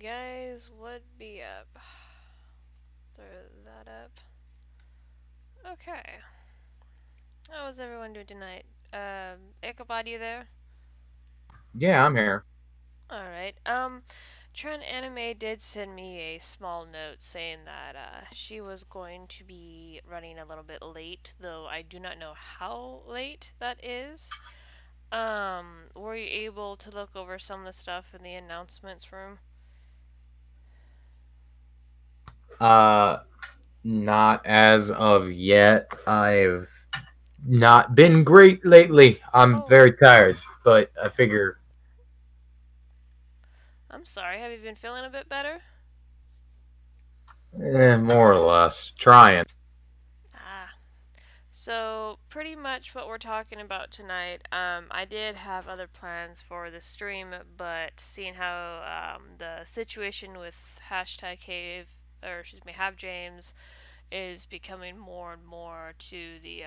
guys, what be up? Throw that up. Okay. How is everyone doing tonight? Ichabod, you there? Yeah, I'm here. Alright. Trend Anime did send me a small note saying that she was going to be running a little bit late, though I do not know how late that is. Were you able to look over some of the stuff in the announcements room? Uh, Not as of yet. I've not been great lately. I'm Oh, very tired, but I figure, I'm sorry. Have you been feeling a bit better? more or less, trying. Ah. So, pretty much what we're talking about tonight, I did have other plans for the stream, but seeing how the situation with hashtag Cave, or excuse me, Have James, is becoming more and more to the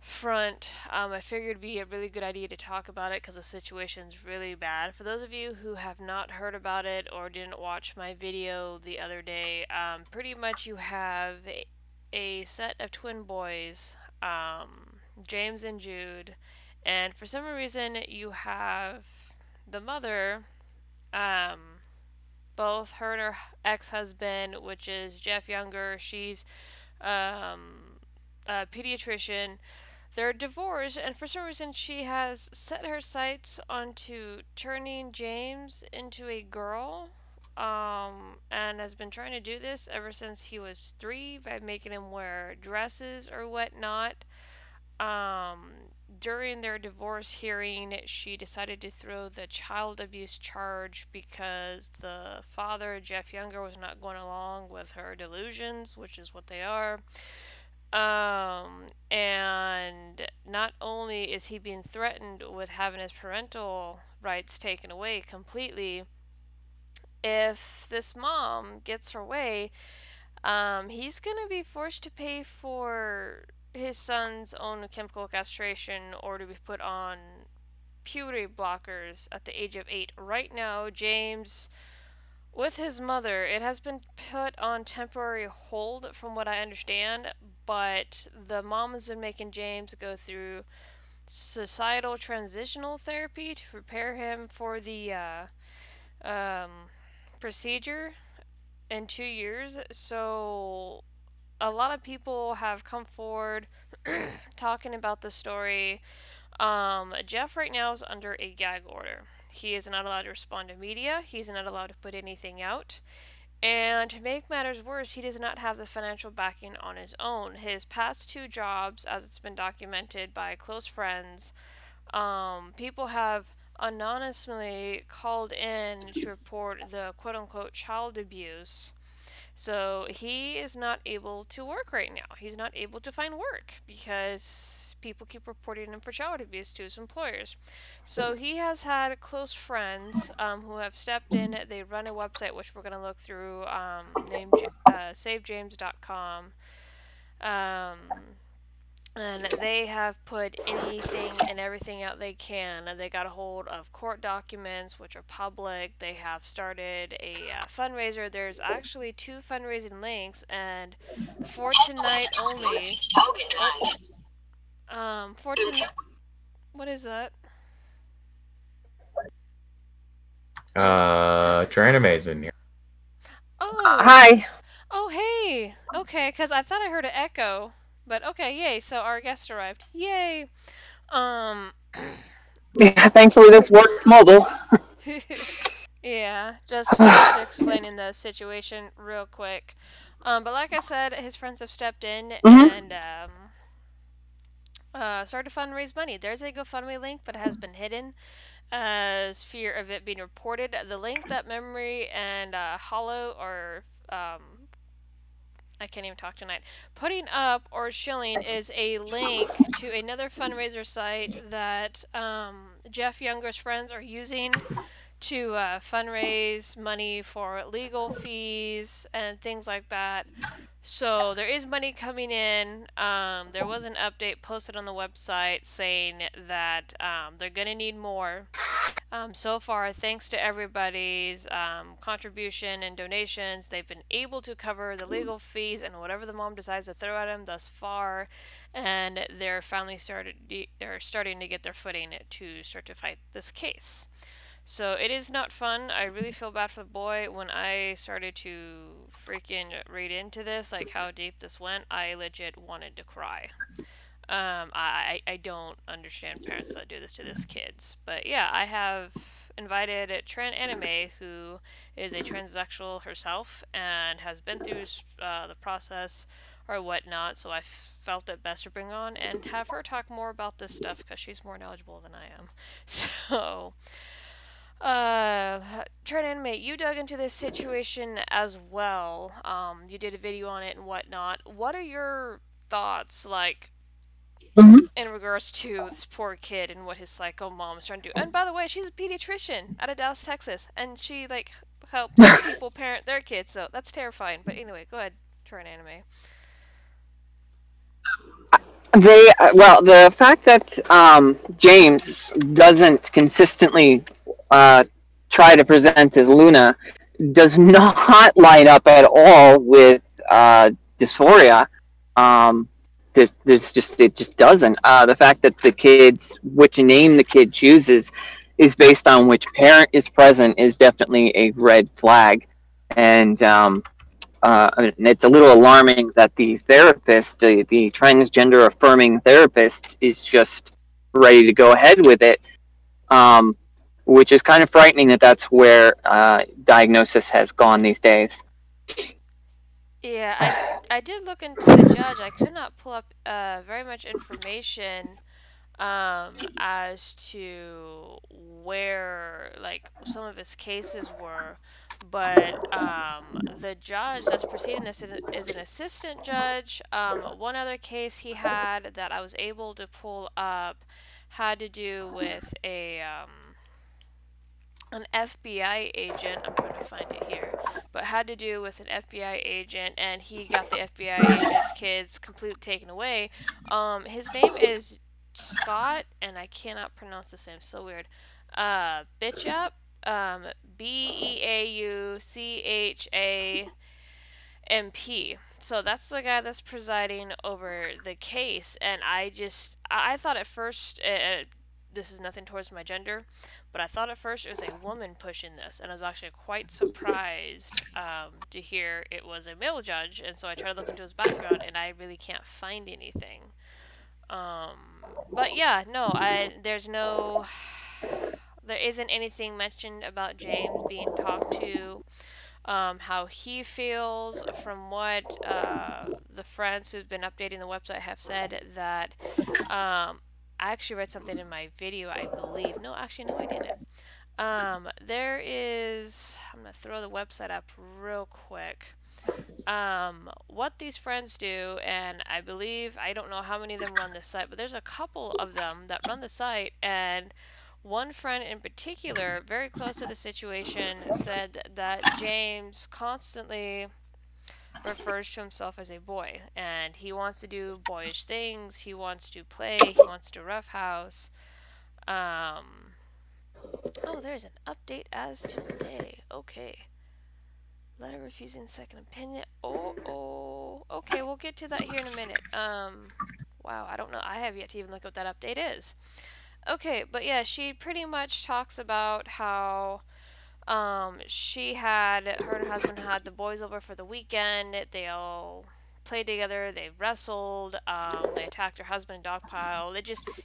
front, I figured it'd be a really good idea to talk about it because the situation's really bad. For those of you who have not heard about it or didn't watch my video the other day, pretty much you have a set of twin boys, James and Jude, and for some reason you have the mother, um, both her and her ex-husband, which is Jeff Younger. She's a pediatrician. They're divorced, and for some reason, she has set her sights onto turning James into a girl, and has been trying to do this ever since he was 3 by making him wear dresses or whatnot. Um, During their divorce hearing, she decided to throw the child abuse charge because the father, Jeff Younger, was not going along with her delusions, which is what they are. And not only is he being threatened with having his parental rights taken away completely, if this mom gets her way, he's gonna be forced to pay for his son's own chemical castration or to be put on puberty blockers at the age of 8. Right now, James, with his mother, it has been put on temporary hold from what I understand, but the mom has been making James go through societal transitional therapy to prepare him for the um, procedure in 2 years. So a lot of people have come forward talking about the story. Jeff right now is under a gag order. He is not allowed to respond to media. He's not allowed to put anything out. And to make matters worse, he does not have the financial backing on his own. His past 2 jobs, as it's been documented by close friends, people have anonymously called in to report the quote unquote child abuse. So he is not able to work right now. He's not able to find work because people keep reporting him for child abuse to his employers. So he has had close friends who have stepped in. They run a website which we're going to look through named SaveJames.com. Um, and they have put anything and everything out they can. They got a hold of court documents, which are public. They have started a fundraiser. There's actually 2 fundraising links, and for tonight only. Oh, for tonight. What is that? Trying amazing here. Oh, Hi. oh, hey. Okay, because I thought I heard an echo, but okay, yay. So our guest arrived. Yay. Um. Yeah, thankfully this worked mobile. Yeah, just finished explaining the situation real quick. But like I said, his friends have stepped in hmm and started to fundraise money. There's a GoFundMe link, but it has been hidden as fear of it being reported. The link that Memory and Hollow are I can't even talk tonight. Putting up or shilling is a link to another fundraiser site that Jeff Younger's friends are using to fundraise money for legal fees and things like that. So there is money coming in. There was an update posted on the website saying that they're going to need more. So far, thanks to everybody's contribution and donations, they've been able to cover the legal fees and whatever the mom decides to throw at them thus far, and they're starting to get their footing to start to fight this case. So it is not fun. I really feel bad for the boy. When I started to freaking read into this, like how deep this went, I legit wanted to cry. I don't understand parents that do this to their kids. But yeah, I have invited Tran Anime, who is a transsexual herself and has been through the process or whatnot, so I felt it best to bring on and have her talk more about this stuff because she's more knowledgeable than I am. So, Tran Anime, you dug into this situation as well. You did a video on it and whatnot. What are your thoughts, like, Hmm. in regards to this poor kid and what his psycho mom is trying to do? And by the way, she's a pediatrician out of Dallas, Texas, and she like helps people parent their kids, so that's terrifying. But anyway, go ahead, Tran Anime. The fact that James doesn't consistently uh, try to present as Luna does not line up at all with dysphoria. Um, it just doesn't. The fact that the kids, which name the kid chooses, is based on which parent is present is definitely a red flag, and it's a little alarming that the therapist, the transgender affirming therapist, is just ready to go ahead with it, which is kind of frightening that that's where diagnosis has gone these days. Yeah, I did look into the judge. I could not pull up very much information as to where like some of his cases were, but the judge that's proceeding this is an assistant judge. One other case he had that I was able to pull up had to do with an FBI agent. I'm trying to find it here, but had to do with an FBI agent, and he got the FBI agent's kids completely taken away. His name is Scott, and I cannot pronounce this name. So weird. Beauchamp. Beauchamp. So that's the guy that's presiding over the case, and I thought at first, this is nothing towards my gender, but I thought at first it was a woman pushing this, and I was actually quite surprised to hear it was a male judge, and so I tried to look into his background, and I really can't find anything. But yeah, no, there isn't anything mentioned about James being talked to. How he feels. From what the friends who've been updating the website have said, that I actually read something in my video, I believe. No, actually, no, I didn't. There is. I'm gonna throw the website up real quick. What these friends do, and I believe, I don't know how many of them run this site, but there's a couple of them that run the site, and one friend in particular, very close to the situation, said that James constantly refers to himself as a boy, and he wants to do boyish things, he wants to play, he wants to roughhouse. Oh, there's an update as today. Okay. Letter refusing second opinion. Okay, we'll get to that here in a minute. Wow, I don't know. I have yet to even look at what that update is. Okay, but yeah, she pretty much talks about how her and her husband had the boys over for the weekend. They all played together, they wrestled, they attacked her husband in dogpile.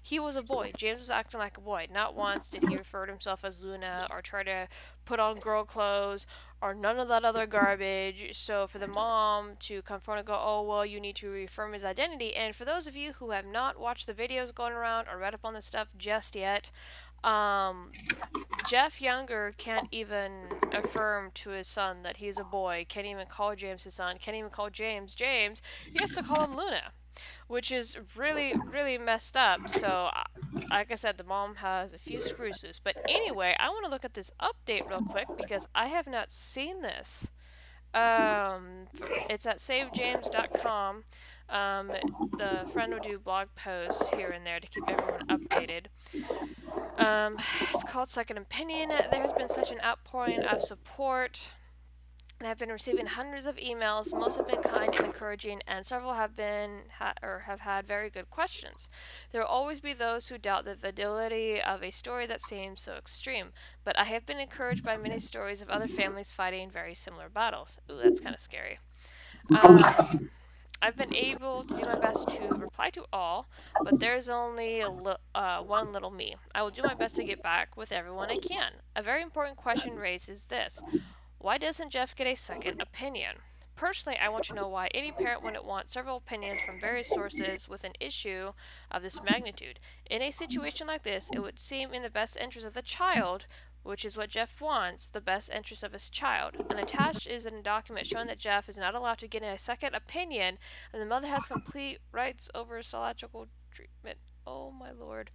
He was a boy. James was acting like a boy. Not once did he refer to himself as Luna or try to put on girl clothes or none of that other garbage. So for the mom to confront and go, oh, well, you need to reaffirm his identity. And for those of you who have not watched the videos going around or read up on this stuff just yet, Jeff Younger can't even affirm to his son that he's a boy, can't even call James his son, can't even call James James. He has to call him Luna, which is really, really messed up. So like I said, the mom has a few screws loose. But anyway, I want to look at this update real quick because I have not seen this. It's at savejames.com. The friend will do blog posts here and there to keep everyone updated. It's called Second Opinion. There has been such an outpouring of support. And I've been receiving hundreds of emails. Most have been kind and encouraging, and several have have had very good questions. There will always be those who doubt the validity of a story that seems so extreme, but I have been encouraged by many stories of other families fighting very similar battles. Ooh, that's kind of scary. I've been able to do my best to reply to all, but there's only one little me. I will do my best to get back with everyone I can. A very important question raised is this: why doesn't Jeff get a second opinion? Personally, I want to know why any parent wouldn't want several opinions from various sources with an issue of this magnitude. In a situation like this, it would seem in the best interest of the child, which is what Jeff wants, the best interest of his child. And attached is a document showing that Jeff is not allowed to get a second opinion, and the mother has complete rights over psychological treatment. Oh my lord.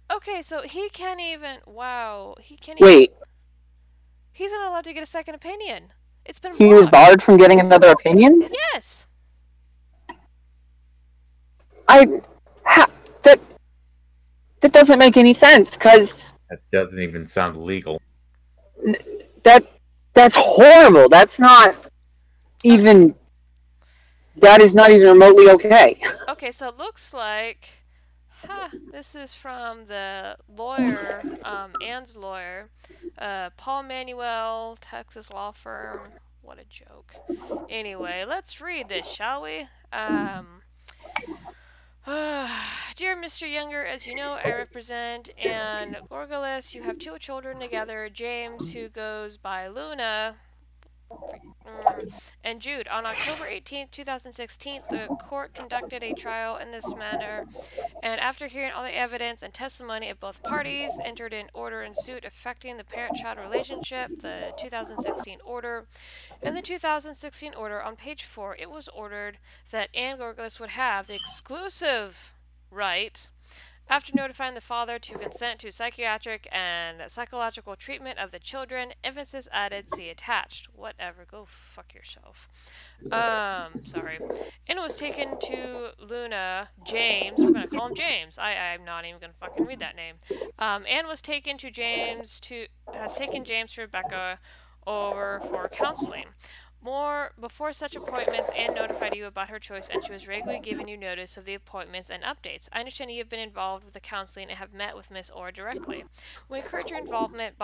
Okay, so he can't even. Wow, he can't even. Wait, He's not allowed to get a second opinion. It's been he was blocked. barred from getting another opinion? Yes. That doesn't make any sense, because That doesn't even sound legal. that's horrible. That's not even. That is not even remotely okay. Okay, so it looks like. This is from the lawyer, Ann's lawyer, Paul Manuel, Texas law firm. What a joke. Anyway, let's read this, shall we? Dear Mr. Younger, as you know, I represent Anne Gorgelis. You have two children together, James, who goes by Luna, and Jude. On October 18, 2016, the court conducted a trial in this manner, and after hearing all the evidence and testimony of both parties, entered an order in suit affecting the parent-child relationship, the 2016 order. In the 2016 order, on page 4, it was ordered that Anne Gorgelis would have the exclusive right, after notifying the father, to consent to psychiatric and psychological treatment of the children. Emphasis added, see attached. Whatever, go fuck yourself. Sorry. And was taken to Luna, James, we're gonna call him James. I'm not even gonna fucking read that name. Anne was taken to has taken James to Rebecca over for counseling. Before such appointments, Anne notified you about her choice, and she was regularly giving you notice of the appointments and updates. I understand you have been involved with the counseling and have met with Miss Orr directly. We encourage your involvement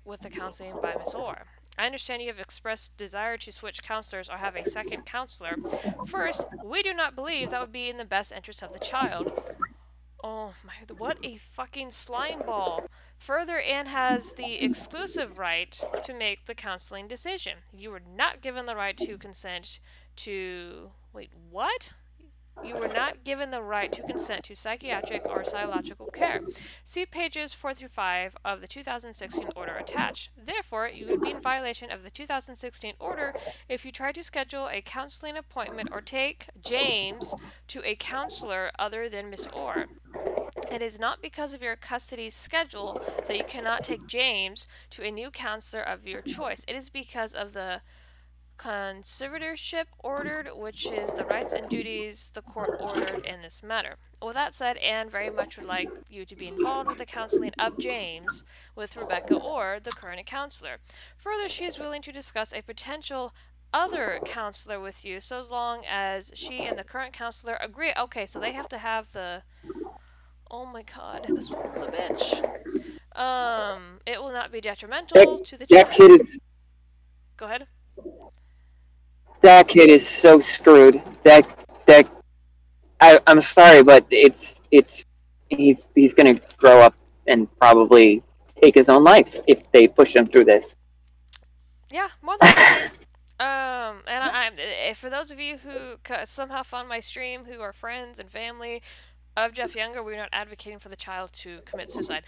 with the counseling by Miss Orr. I understand you have expressed desire to switch counselors or have a second counselor. First, we do not believe that would be in the best interest of the child. Oh my, what a fucking slime ball. Further, Anne has the exclusive right to make the counseling decision. You were not given the right to consent to... Wait, what? You were not given the right to consent to psychiatric or psychological care. See pages 4 through 5 of the 2016 order attached. Therefore, you would be in violation of the 2016 order if you try to schedule a counseling appointment or take James to a counselor other than Miss Orr. It is not because of your custody schedule that you cannot take James to a new counselor of your choice. It is because of the conservatorship ordered, which is the rights and duties the court ordered in this matter. With that said, Anne very much would like you to be involved with the counseling of James with Rebecca Orr, the current counselor. Further, she is willing to discuss a potential other counselor with you, so as long as she and the current counselor agree. Okay, so they have to have the... Oh my god, this one's a bitch. It will not be detrimental to the child. That kid is... Go ahead. That kid is so screwed. I'm sorry, but he's gonna grow up and probably take his own life if they push him through this. Yeah, more than likely. For those of you who somehow found my stream, who are friends and family of Jeff Younger, we're not advocating for the child to commit suicide.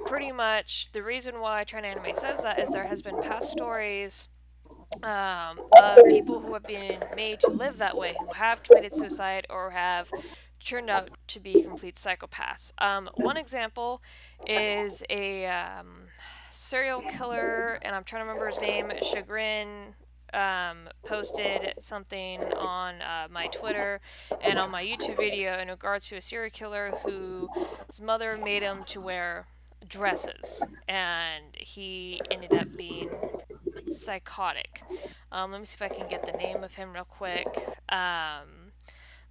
Pretty much the reason why Trend Anime says that is there has been past stories of people who have been made to live that way, who have committed suicide or have turned out to be complete psychopaths. One example is a serial killer, and I'm trying to remember his name. Chagrin posted something on my Twitter and on my YouTube video in regards to a serial killer whose mother made him to wear dresses, and he ended up being psychotic. Let me see if I can get the name of him real quick.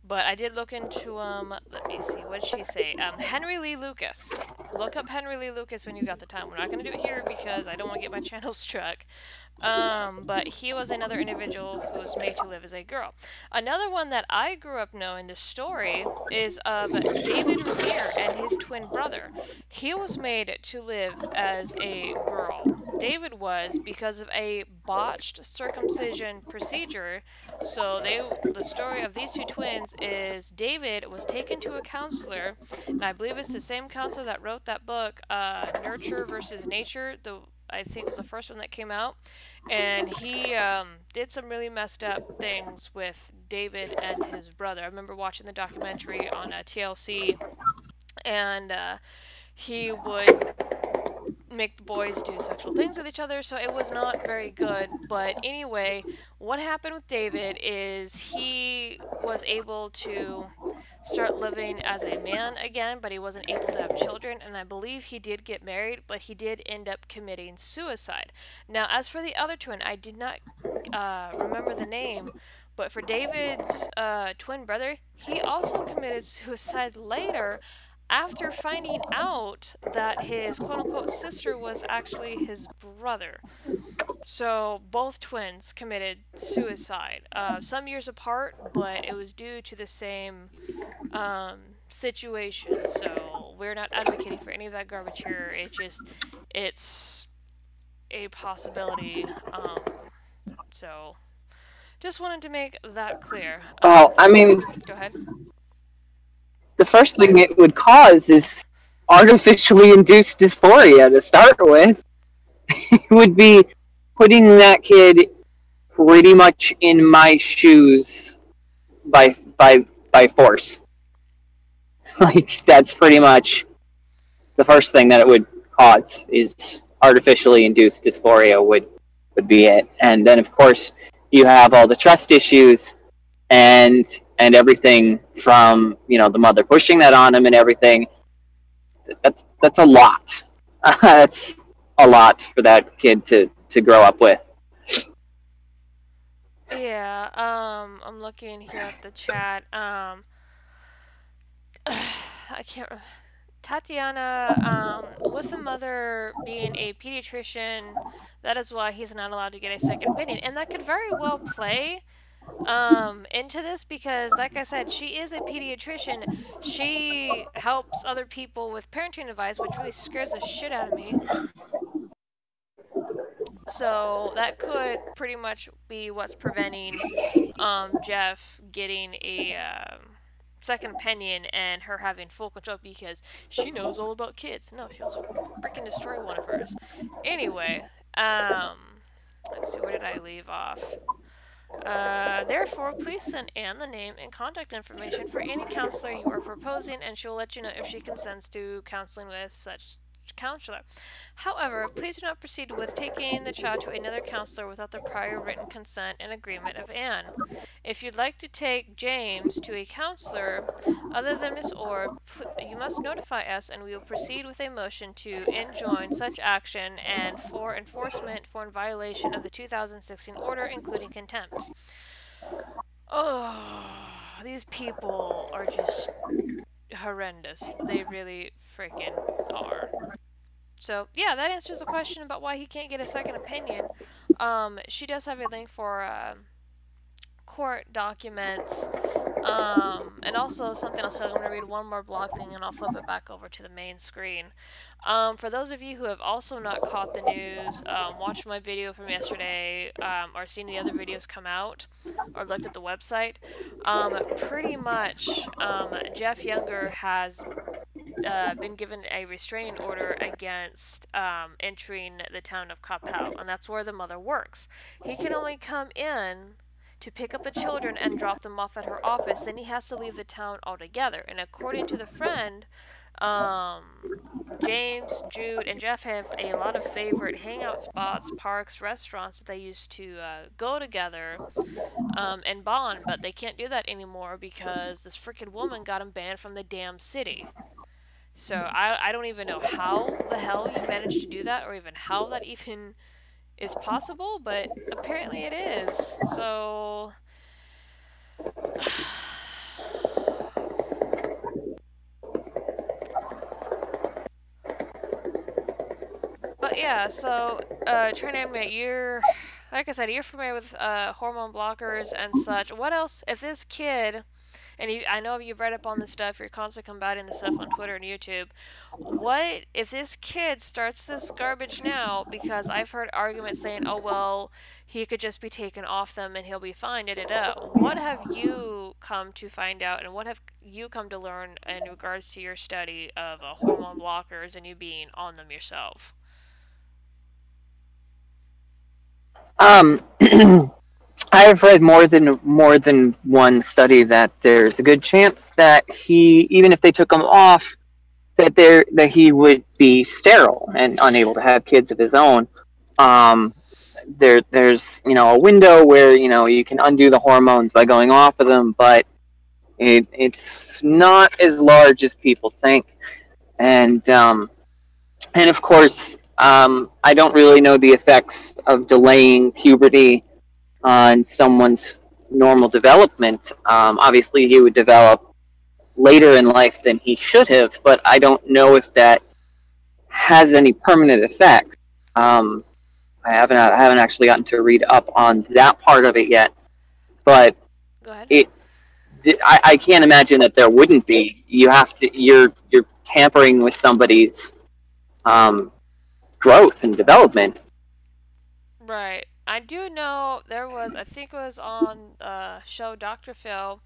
But I did look into let me see, what did she say? Henry Lee Lucas. Look up Henry Lee Lucas when you got the time. We're not going to do it here because I don't want to get my channel struck. But he was another individual who was made to live as a girl. Another one that I grew up knowing the story is of David Revere and his twin brother. He was made to live as a girl. David was, because of a botched circumcision procedure. So the story of these two twins is David was taken to a counselor, and I believe it's the same counselor that wrote that book, Nurture versus Nature. I think it was the first one that came out, and he did some really messed up things with David and his brother. I remember watching the documentary on TLC, and he would make the boys do sexual things with each other, so it was not very good. But anyway, what happened with David is he was able to start living as a man again, but he wasn't able to have children, and I believe he did get married, but he did end up committing suicide. Now, as for the other twin, I did not remember the name, but for David's twin brother, he also committed suicide later after finding out that his quote-unquote sister was actually his brother. So both twins committed suicide, some years apart, but it was due to the same situation. So we're not advocating for any of that garbage here. It's a possibility. So just wanted to make that clear. Well, I mean, Go ahead. the first thing it would cause is artificially induced dysphoria to start with. It would be putting that kid pretty much in my shoes by force. Like, that's pretty much the first thing that it would cause is artificially induced dysphoria would be it. And then, of course, you have all the trust issues and everything from, you know, the mother pushing that on him and everything. That's a lot. That's a lot for that kid to grow up with. Yeah, I'm looking here at the chat. I can't. Tatiana, with the mother being a pediatrician, that is why he's not allowed to get a second opinion, and that could very well play into this because, like I said, she is a pediatrician. She helps other people with parenting advice, which really scares the shit out of me. So that could pretty much be what's preventing Jeff getting a second opinion and her having full control because she knows all about kids. No, she wants to freaking destroy one of hers. Anyway, let's see, where did I leave off? Therefore, please send Anne the name and contact information for any counselor you are proposing, and she'll let you know if she consents to counseling with such counselor. However, please do not proceed with taking the child to another counselor without the prior written consent and agreement of Anne. If you'd like to take James to a counselor other than Miss Orr, you must notify us and we will proceed with a motion to enjoin such action and for enforcement for violation of the 2016 order, including contempt. Oh, these people are just horrendous. They really freaking are. So, yeah, that answers the question about why he can't get a second opinion. She does have a link for court documents, and also something else. So I'm going to read one more blog thing and I'll flip it back over to the main screen. For those of you who have also not caught the news, watched my video from yesterday, or seen the other videos come out, or looked at the website, pretty much Jeff Younger has been given a restraining order against entering the town of Capel, and that's where the mother works. He can only come in to pick up the children and drop them off at her office. Then he has to leave the town altogether. And according to the friend, James, Jude, and Jeff have a lot of favorite hangout spots, parks, restaurants that they used to go together and bond, but they can't do that anymore because this freaking woman got him banned from the damn city. So I don't even know how the hell you managed to do that, or even how that even is possible, but apparently it is. So but yeah, so Trinamia, you're like I said, you're familiar with hormone blockers and such. What else? If this kid, and I know you've read up on this stuff, you're constantly combating this stuff on Twitter and YouTube. What if this kid starts this garbage now? Because I've heard arguments saying, "Oh well, he could just be taken off them and he'll be fine." Da da da. What have you come to find out, and what have you come to learn in regards to your study of hormone blockers and you being on them yourself? Um, I have read more than one study that there's a good chance that he, even if they took him off, that he would be sterile and unable to have kids of his own. Um, there's a window where you can undo the hormones by going off of them, but it's not as large as people think. And of course, I don't really know the effects of delaying puberty on someone's normal development. Obviously, he would develop later in life than he should have, but I don't know if that has any permanent effect. I haven't actually gotten to read up on that part of it yet, but Go ahead. it I can't imagine that there wouldn't be. You're tampering with somebody's um, growth and development. Right. I do know there was, I think it was on show Dr. Phil.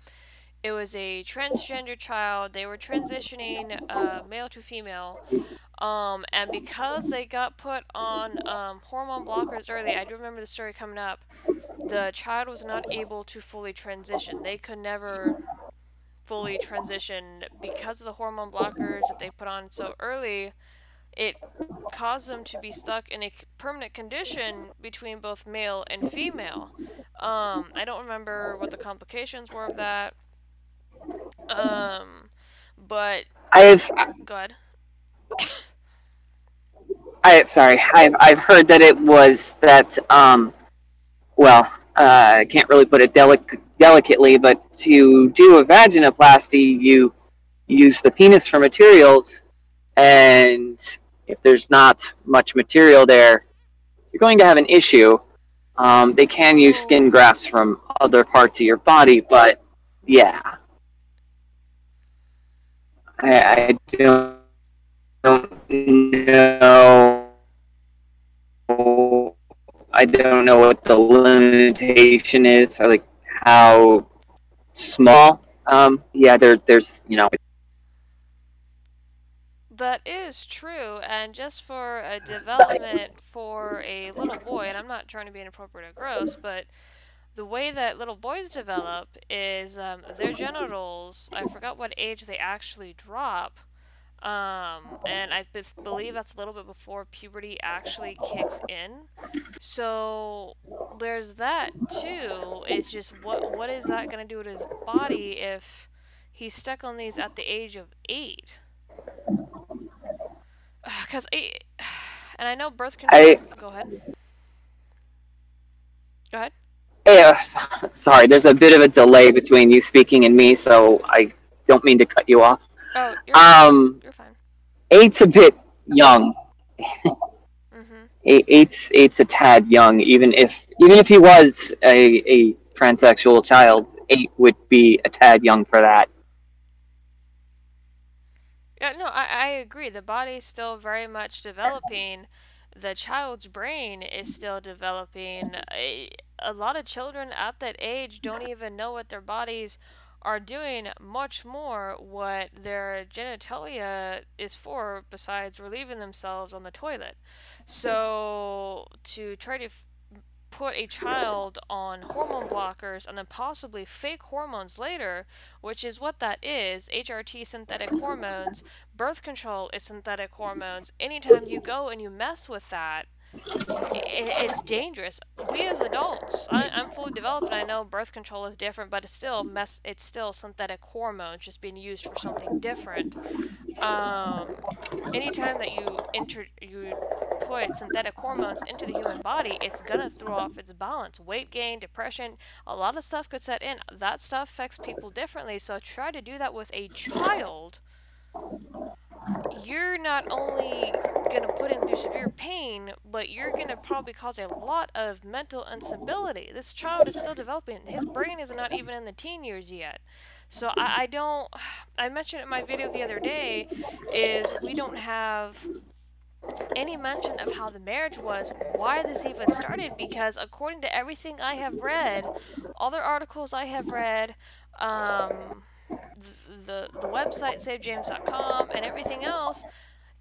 It was a transgender child. They were transitioning male to female. And because they got put on hormone blockers early, I do remember the story coming up. The child was not able to fully transition. They could never fully transition because of the hormone blockers that they put on so early. It caused them to be stuck in a permanent condition between both male and female. I don't remember what the complications were of that. Um, but I've go ahead. I've heard that it was that I can't really put it delicately, but to do a vaginoplasty, you use the penis for materials, and if there's not much material there, you're going to have an issue. They can use skin Oh, grafts from other parts of your body, but yeah, I don't know. I don't know what the limitation is, or like how small. Yeah, there's. that is true, and just for a development for a little boy, and I'm not trying to be inappropriate or gross, but the way that little boys develop is their genitals, I forgot what age they actually drop, and I believe that's a little bit before puberty actually kicks in. So there's that too. It's just what is that gonna do to his body if he's stuck on these at the age of 8? Because and I know birth control. I Go ahead. Go ahead. yeah, sorry. There's a bit of a delay between you speaking and me, so I don't mean to cut you off. Oh, you're fine. Um, You're fine. eight's a bit young. Mhm. Eight's a tad young. Even if he was a transsexual child, 8 would be a tad young for that. Yeah, no, I agree. The body's still very much developing. The child's brain is still developing. A lot of children at that age don't even know what their bodies are doing, much more what their genitalia is for, besides relieving themselves on the toilet. So, to try to put a child on hormone blockers and then possibly fake hormones later, which is what that is. HRT, synthetic hormones. Birth control is synthetic hormones. Anytime you go and you mess with that, it's dangerous. We as adults, I'm fully developed and I know birth control is different, but it's still synthetic hormones just being used for something different. Anytime that you put synthetic hormones into the human body, it's gonna throw off its balance. Weight gain, depression, a lot of stuff could set in. That stuff affects people differently. So try to do that with a child. You're not only going to put him through severe pain, but you're going to probably cause a lot of mental instability. This child is still developing. His brain is not even in the teen years yet. So I don't, I mentioned in my video the other day, is we don't have any mention of how the marriage was, why this even started, because according to everything I have read, other articles I have read, the website savejames.com and everything else,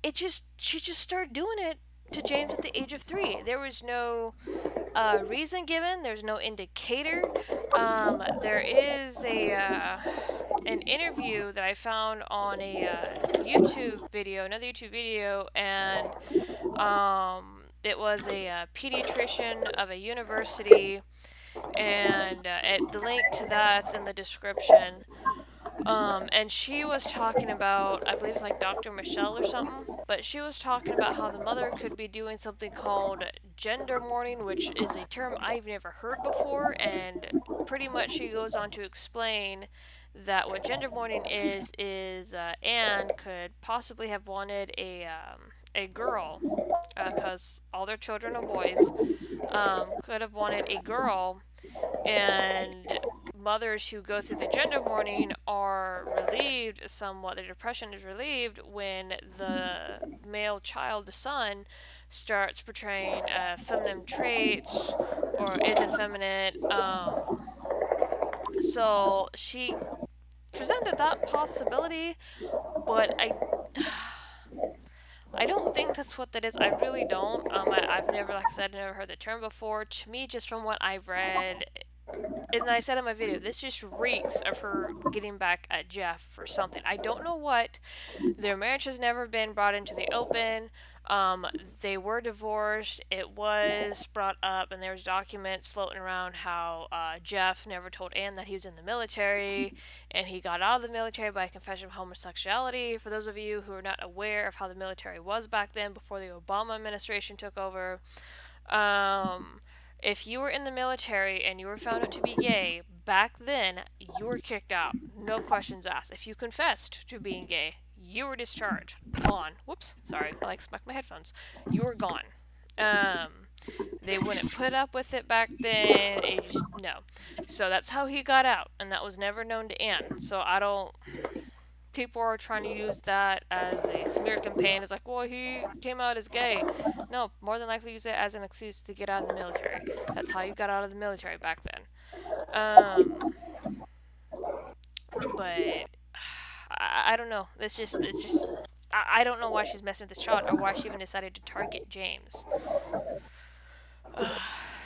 she just started doing it to James at the age of 3. There was no reason given. There's no indicator. There is an interview that I found on a another YouTube video, and it was a pediatrician of a university, and the link to that's in the description. And she was talking about, I believe it's like Dr. Michelle or something, but she was talking about how the mother could be doing something called gender mourning, which is a term I've never heard before, and pretty much she goes on to explain that what gender mourning is Anne could possibly have wanted a girl, because all their children are boys, could have wanted a girl, and mothers who go through the gender mourning are relieved somewhat. Their depression is relieved when the male child, the son, starts portraying feminine traits or is effeminate. So she presented that possibility, but I don't think that's what that is. I really don't. I've never, like I said, never heard the term before. To me, just from what I've read, and I said in my video, this just reeks of her getting back at Jeff for something. I don't know what. Their marriage has never been brought into the open. They were divorced. It was brought up, and there was documents floating around how Jeff never told Anne that he was in the military, and he got out of the military by confession of homosexuality. For those of you who are not aware of how the military was back then, before the Obama administration took over, if you were in the military and you were found out to be gay, back then, you were kicked out. No questions asked. If you confessed to being gay, you were discharged. Gone. Whoops. Sorry. I smacked my headphones. You were gone. They wouldn't put up with it back then. No. So that's how he got out. And that was never known to Anne. So I don't... People are trying to use that as a smear campaign. It's like, well, he came out as gay. No, more than likely use it as an excuse to get out of the military. That's how you got out of the military back then. But I don't know. It's just I don't know why she's messing with this child, or why she even decided to target James.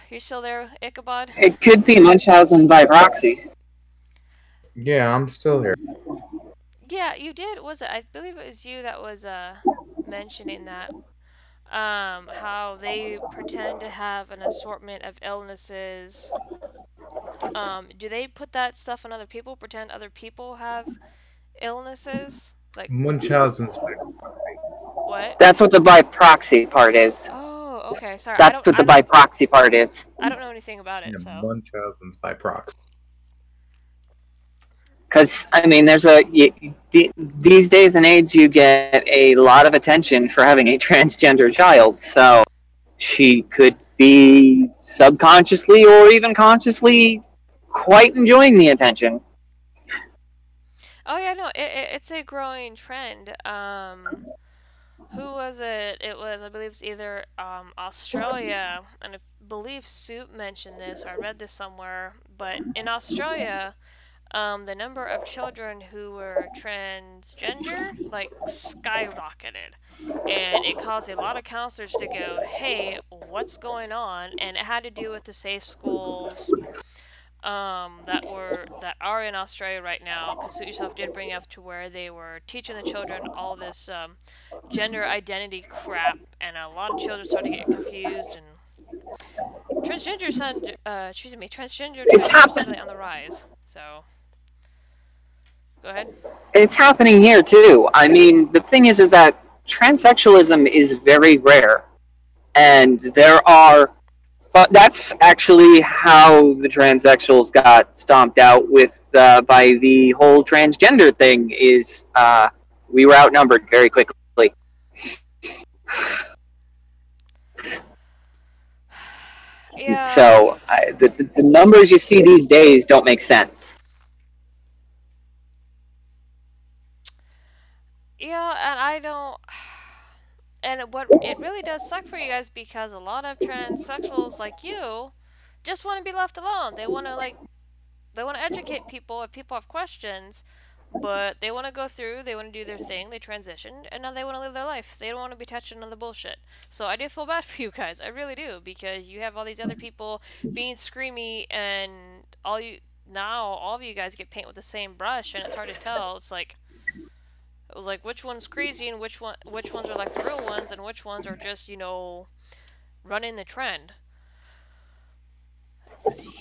You're still there, Ichabod? It could be Munchausen by proxy. Yeah, I'm still here. Yeah, you did. Was it? I believe it was you that was mentioning that. How they pretend to have an assortment of illnesses. Do they put that stuff on other people? Pretend other people have illnesses? Like Munchausen's by proxy. what? That's what the by proxy part is. Oh, okay. Sorry. That's what the by proxy part is. I don't know anything about it, Yeah, so. Munchausen's by proxy. Because, I mean, these days and age, you get a lot of attention for having a transgender child, so she could be subconsciously or even consciously quite enjoying the attention. Oh yeah, no, it's a growing trend. Who was it? It was, I believe, it's either Australia, and I believe Soup mentioned this, or I read this somewhere, but in Australia, the number of children who were transgender like skyrocketed, and it caused a lot of counselors to go, "Hey, what's going on?" And it had to do with the safe schools that are in Australia right now. Because Suit Yourself did bring up to where they were teaching the children all this gender identity crap, and a lot of children started to get confused and transgender It's trends are happening. suddenly on the rise. So, go ahead. It's happening here too. I mean, the thing is that transsexualism is very rare, and there are. That's actually how the transsexuals got stomped out with by the whole transgender thing. Is we were outnumbered very quickly. Yeah, So the numbers you see these days don't make sense. yeah, and I don't. And what it really does suck for you guys because a lot of transsexuals like you just want to be left alone. They want to educate people if people have questions, but they want to go through, they want to do their thing, they transition, and now they want to live their life. They don't want to be touching on the bullshit. So I do feel bad for you guys. I really do, because you have all these other people being screamy, and all of you guys get paint with the same brush, and it's hard to tell. It was like which one's crazy and which ones are like the real ones and which ones are just, running the trend. Let's see.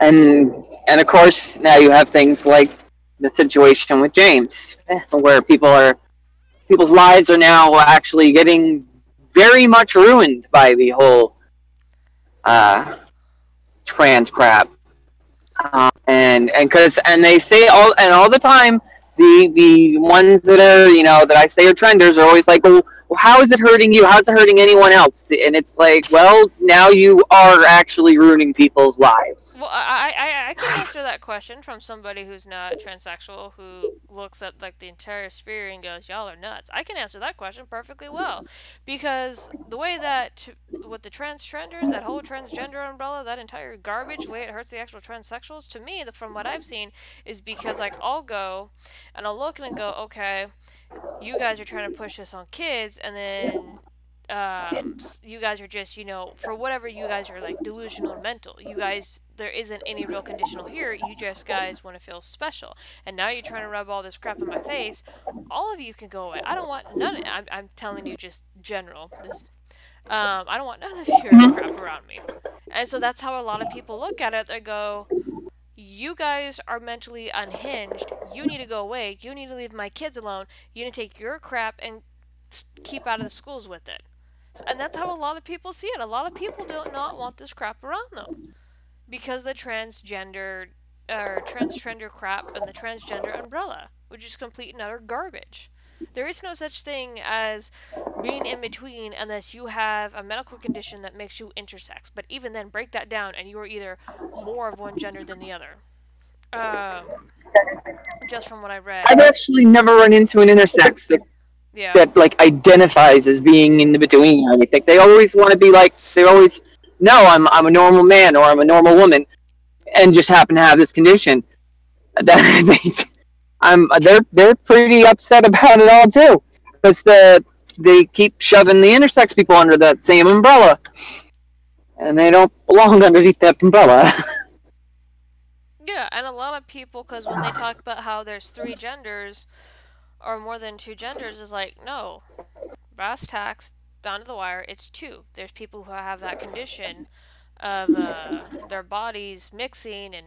And of course now you have things like the situation with James, where people's lives are now actually getting very much ruined by the whole trans crap. And they say all the time, the ones that are that I say are trenders are always like, well, how is it hurting you? How's it hurting anyone else? And it's like, well, now you are actually ruining people's lives. Well, I can answer that question from somebody who's not transsexual, who looks at like the entire sphere and goes, "Y'all are nuts." I can answer that question perfectly well, because the way that with the transgenders, that whole transgender umbrella, that entire garbage, the way it hurts the actual transsexuals, to me, from what I've seen, is because like I'll go and I'll look and go, okay, you guys are trying to push this on kids, and then you guys are just, for whatever, you guys are like delusional and mental. You guys, there isn't any real conditional here. You just guys want to feel special, and now you're trying to rub all this crap in my face. All of you can go away. I don't want none. I'm telling you, just general. I don't want none of your crap around me. And so that's how a lot of people look at it. They go, "You guys are mentally unhinged. You need to go away. You need to leave my kids alone. You need to take your crap and keep out of the schools with it." And that's how a lot of people see it. A lot of people do not want this crap around them, because the transgender crap and the transgender umbrella, which is complete and utter garbage. There is no such thing as being in between unless you have a medical condition that makes you intersex. But even then, break that down, and you are either more of one gender than the other. Just from what I read. I've actually never run into an intersex that like identifies as being in the between or anything. They always want to be like, no, I'm a normal man or I'm a normal woman, and just happen to have this condition. They're pretty upset about it all too, because they keep shoving the intersex people under that same umbrella, and they don't belong underneath that umbrella. Yeah, and a lot of people, because when they talk about how there's 3 genders or more than 2 genders, is like, no, brass tacks, down to the wire, it's 2. There's people who have that condition of their bodies mixing and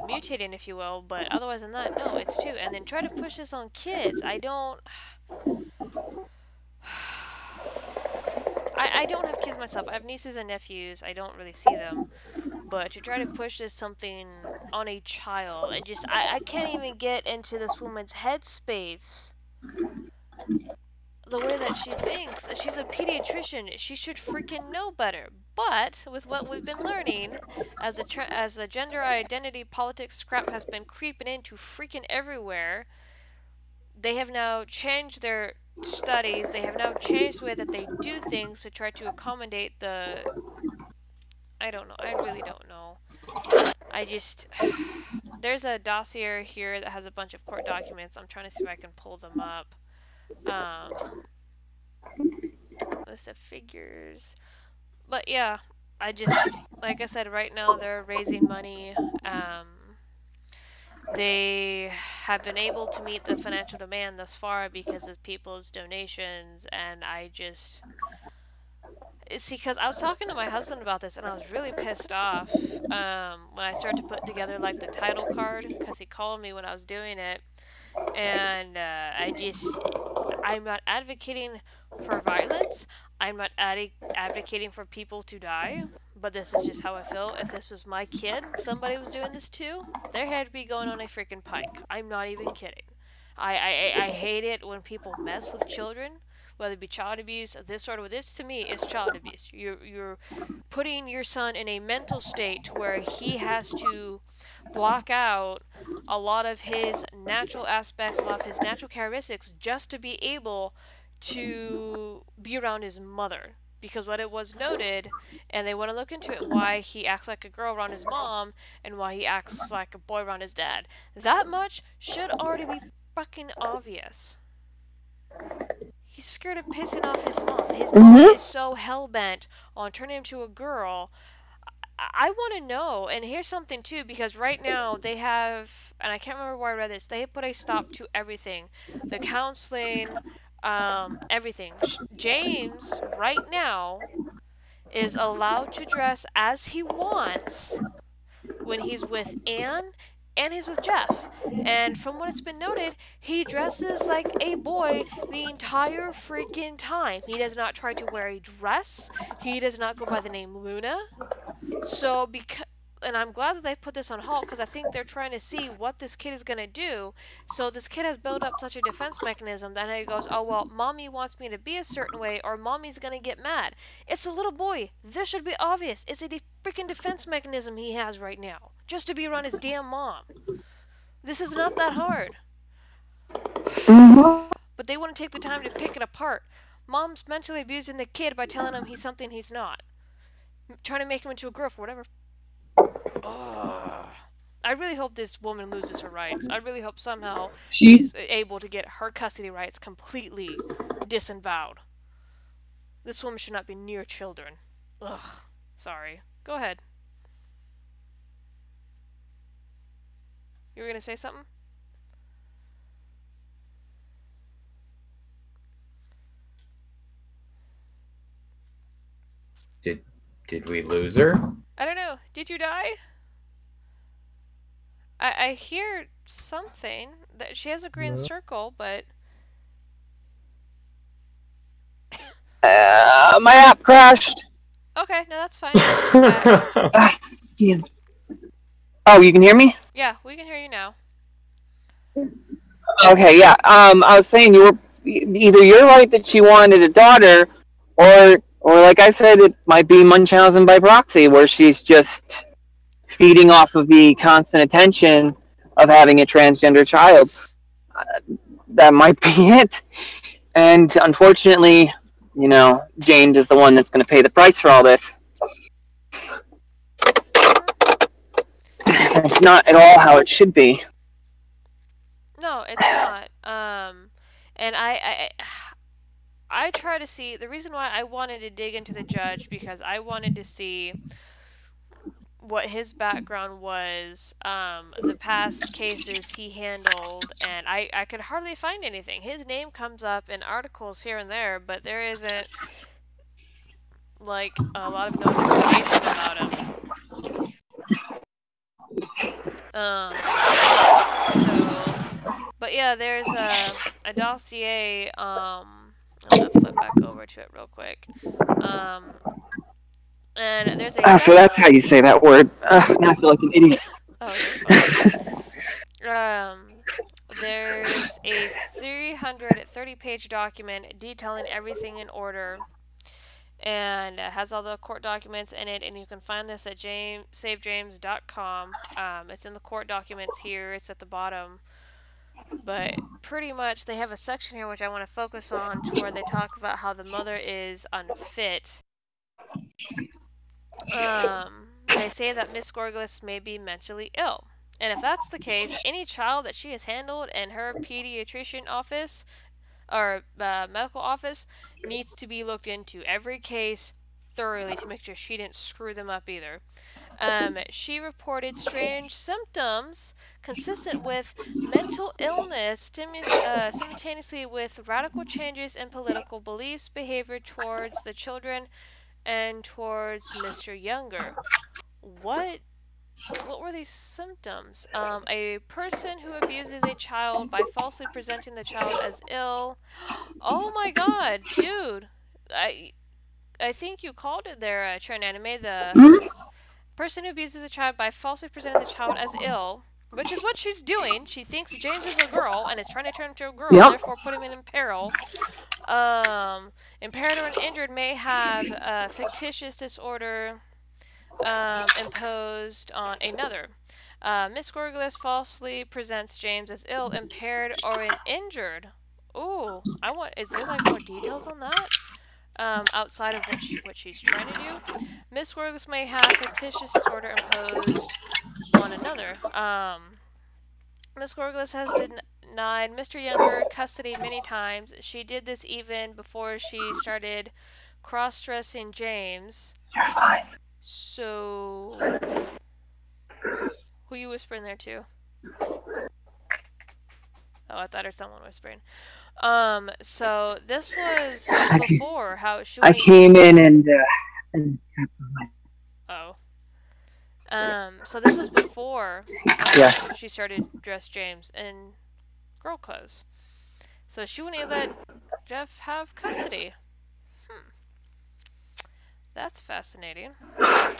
mutating, if you will, but otherwise than that, no, it's 2. And then try to push this on kids. I don't have kids myself. I have nieces and nephews. I don't really see them. But to try to push this something on a child, I can't even get into this woman's headspace. The way that she thinks. She's a pediatrician. She should freaking know better. But with what we've been learning, as the gender identity politics crap has been creeping into freaking everywhere, they have now changed their studies. They have now changed the way that they do things to try to accommodate the... I don't know. I really don't know. There's a dossier here that has a bunch of court documents. I'm trying to see if I can pull them up. List of figures. But yeah, like I said, right now they're raising money. They have been able to meet the financial demand thus far because of people's donations, and see, because I was talking to my husband about this, and I was really pissed off when I started to put together like the title card, because he called me when I was doing it, and I'm not advocating for violence. I'm not advocating for people to die, but this is just how I feel. If this was my kid, somebody was doing this too, their head would be going on a freaking pike. I'm not even kidding. I hate it when people mess with children, whether it be child abuse, this to me is child abuse. You're putting your son in a mental state where he has to block out a lot of his natural aspects, a lot of his natural characteristics, just to be able to be around his mother. Because what it was noted, and they want to look into it, why he acts like a girl around his mom and why he acts like a boy around his dad. That much should already be fucking obvious. He's scared of pissing off his mom. His mom is so hell-bent on turning him to a girl. I want to know, and here's something too, because right now they have, and I can't remember where I read this, they have put a stop to everything. The counseling, everything. James, right now, is allowed to dress as he wants when he's with Anne and he's with Jeff. And from what it's been noted, he dresses like a boy the entire freaking time. He does not try to wear a dress. He does not go by the name Luna. So, and I'm glad that they put this on halt, because I think they're trying to see what this kid is going to do. So this kid has built up such a defense mechanism that he goes, oh, well, mommy wants me to be a certain way, or mommy's going to get mad. It's a little boy. This should be obvious. It's a freaking defense mechanism he has right now, just to be around his damn mom. This is not that hard. But they want to take the time to pick it apart. Mom's mentally abusing the kid by telling him he's something he's not. Trying to make him into a girl for whatever. I really hope this woman loses her rights. I really hope somehow she's able to get her custody rights completely disavowed. This woman should not be near children. Ugh. Sorry. Go ahead. You were gonna say something? Did we lose her? I don't know. Did you die? I hear something. That she has a green circle, but... My app crashed. Okay, no, that's fine. Oh, you can hear me? Yeah, we can hear you now. Okay, yeah. I was saying either you're right that she wanted a daughter, or like I said, it might be Munchausen by proxy, where she's just feeding off of the constant attention of having a transgender child. That might be it. And unfortunately, James is the one that's going to pay the price for all this. It's not at all how it should be. No, it's not. And I try to see, the reason why I wanted to dig into the judge, because I wanted to see what his background was, the past cases he handled, and I could hardly find anything. His name comes up in articles here and there, but there isn't, like, a lot of known information about him. But yeah, there's a dossier, I'm gonna flip back over to it real quick. And there's a... so that's how you say that word. Now I feel like an idiot. Oh, you're fine. There's a 330-page document detailing everything in order, and it has all the court documents in it, and you can find this at savejames.com. It's in the court documents here. It's at the bottom. But pretty much they have a section here which I want to focus on, to where they talk about how the mother is unfit. they say that Miss Gorgeous may be mentally ill. And if that's the case, any child that she has handled in her pediatrician office or medical office needs to be looked into. Every case thoroughly to make sure she didn't screw them up either. She reported strange symptoms consistent with mental illness simultaneously with radical changes in political beliefs, behavior towards the children, and towards Mr. Younger. What were these symptoms? A person who abuses a child by falsely presenting the child as ill. Oh my god, dude! I think you called it there, Trend Anime. The person who abuses a child by falsely presenting the child as ill, which is what she's doing. She thinks James is a girl and is trying to turn him into a girl, therefore put him in peril. Impaired or injured may have a fictitious disorder imposed on another. Miss Gorgeous falsely presents James as ill, impaired, or injured. Ooh, is there like more details on that? Outside of what she's trying to do? Miss Gorgeous may have fictitious disorder imposed on another. Miss Gorgeous has denied Mr. Younger custody many times. She did this even before she started cross-dressing James. You're fine. So, who you whispering there to? Oh, I thought I heard someone whispering. So this was before how she. I came in and Oh. So this was before she started dress James in girl clothes. So she wouldn't let Jeff have custody. That's fascinating.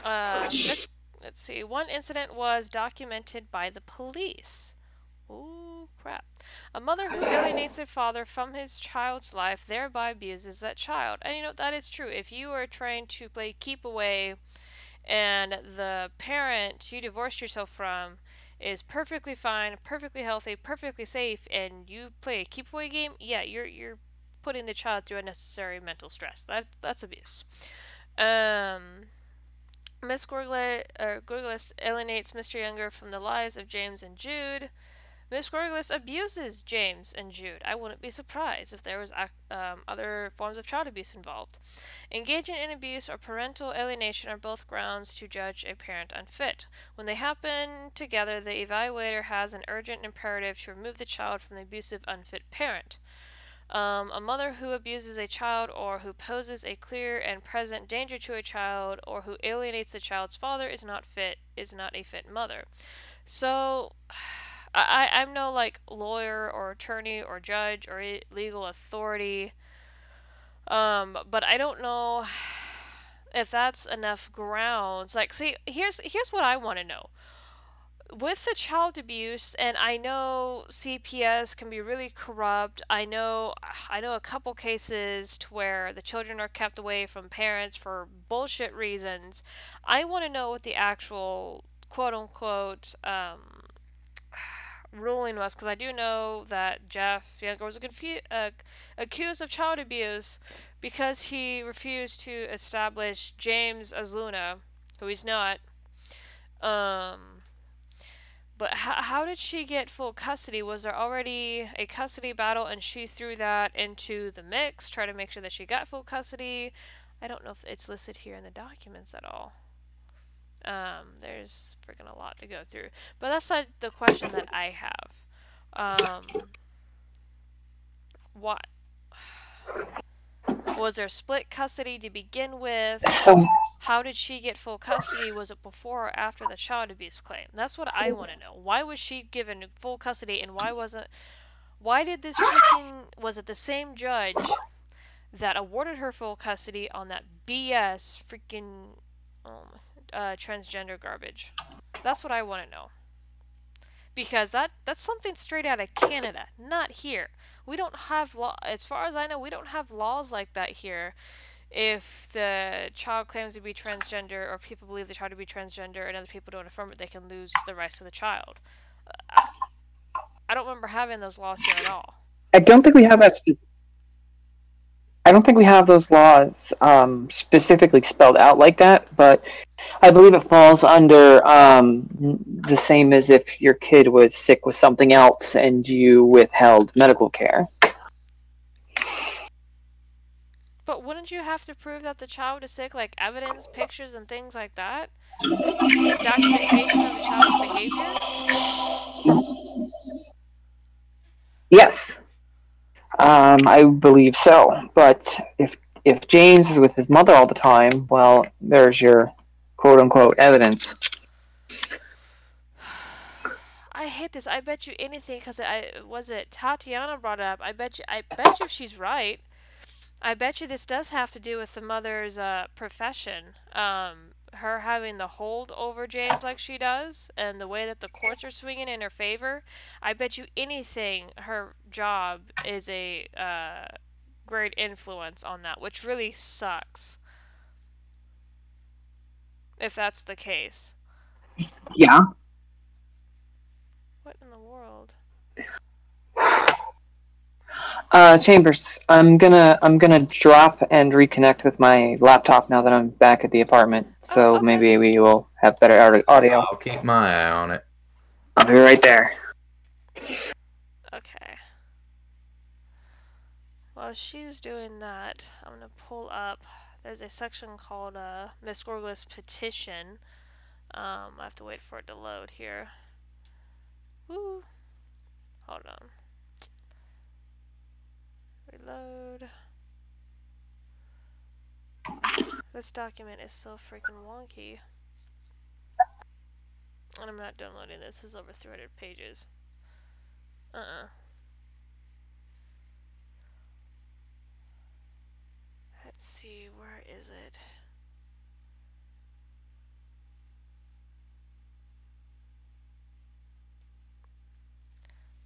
Let's see. One incident was documented by the police. Ooh, crap. A mother who alienates a father from his child's life thereby abuses that child. And you know, that is true. If you are trying to play keep away and the parent you divorced yourself from is perfectly fine, perfectly healthy, perfectly safe, and you play a keep away game, yeah, you're putting the child through unnecessary mental stress. That's abuse. Miss Gorgeous alienates Mr. Younger from the lives of James and Jude. Miss Gorgeous abuses James and Jude. I wouldn't be surprised if there was other forms of child abuse involved. Engaging in abuse or parental alienation are both grounds to judge a parent unfit. When they happen together, the evaluator has an urgent imperative to remove the child from the abusive, unfit parent. A mother who abuses a child or who poses a clear and present danger to a child or who alienates the child's father is not a fit mother. So I'm no like lawyer or attorney or judge or legal authority, but I don't know if that's enough grounds. Like, see, here's what I want to know. With the child abuse, and I know CPS can be really corrupt. I know a couple cases to where the children are kept away from parents for bullshit reasons. I want to know what the actual quote unquote ruling was, because I do know that Jeff Younger was accused of child abuse because he refused to establish James as Luna, who he's not. But how did she get full custody? Was there already a custody battle and she threw that into the mix, try to make sure that she got full custody? I don't know if it's listed here in the documents at all. There's freaking a lot to go through. But that's not the question that I have. What? Was there split custody to begin with? How did she get full custody? Was it before or after the child abuse claim? That's what I want to know. Why was she given full custody and why did this was it the same judge that awarded her full custody on that BS freaking transgender garbage? That's what I want to know. Because that's something straight out of Canada, not here. We don't have as far as I know, we don't have laws like that here. If the child claims to be transgender, or people believe the child to be transgender, and other people don't affirm it, they can lose the rights to the child. I don't remember having those laws here at all. I don't think we have that. I don't think we have those laws specifically spelled out like that, but I believe it falls under the same as if your kid was sick with something else and you withheld medical care. But wouldn't you have to prove that the child is sick, like evidence, pictures, and things like that? Documentation of the child's behavior? Yes, I believe so. But if James is with his mother all the time, well, there's your quote unquote evidence. I hate this. I bet you anything because it Tatiana brought it up. I bet you she's right. I bet you this does have to do with the mother's profession. Her having the hold over James like she does, and the way that the courts are swinging in her favor. I bet you anything her job is a great influence on that, which really sucks if that's the case. Yeah. What in the world? Chambers, I'm gonna drop and reconnect with my laptop now that I'm back at the apartment. So Oh, okay. maybe we will have better audio. I'll keep my eye on it. I'll be right there. Okay. While she's doing that, I'm gonna pull up. There's a section called Miss Gorgla's petition. I have to wait for it to load here. Woo. Hold on. Reload. This document is so freaking wonky. And I'm not downloading this. This is over 300 pages. Let's see, where is it?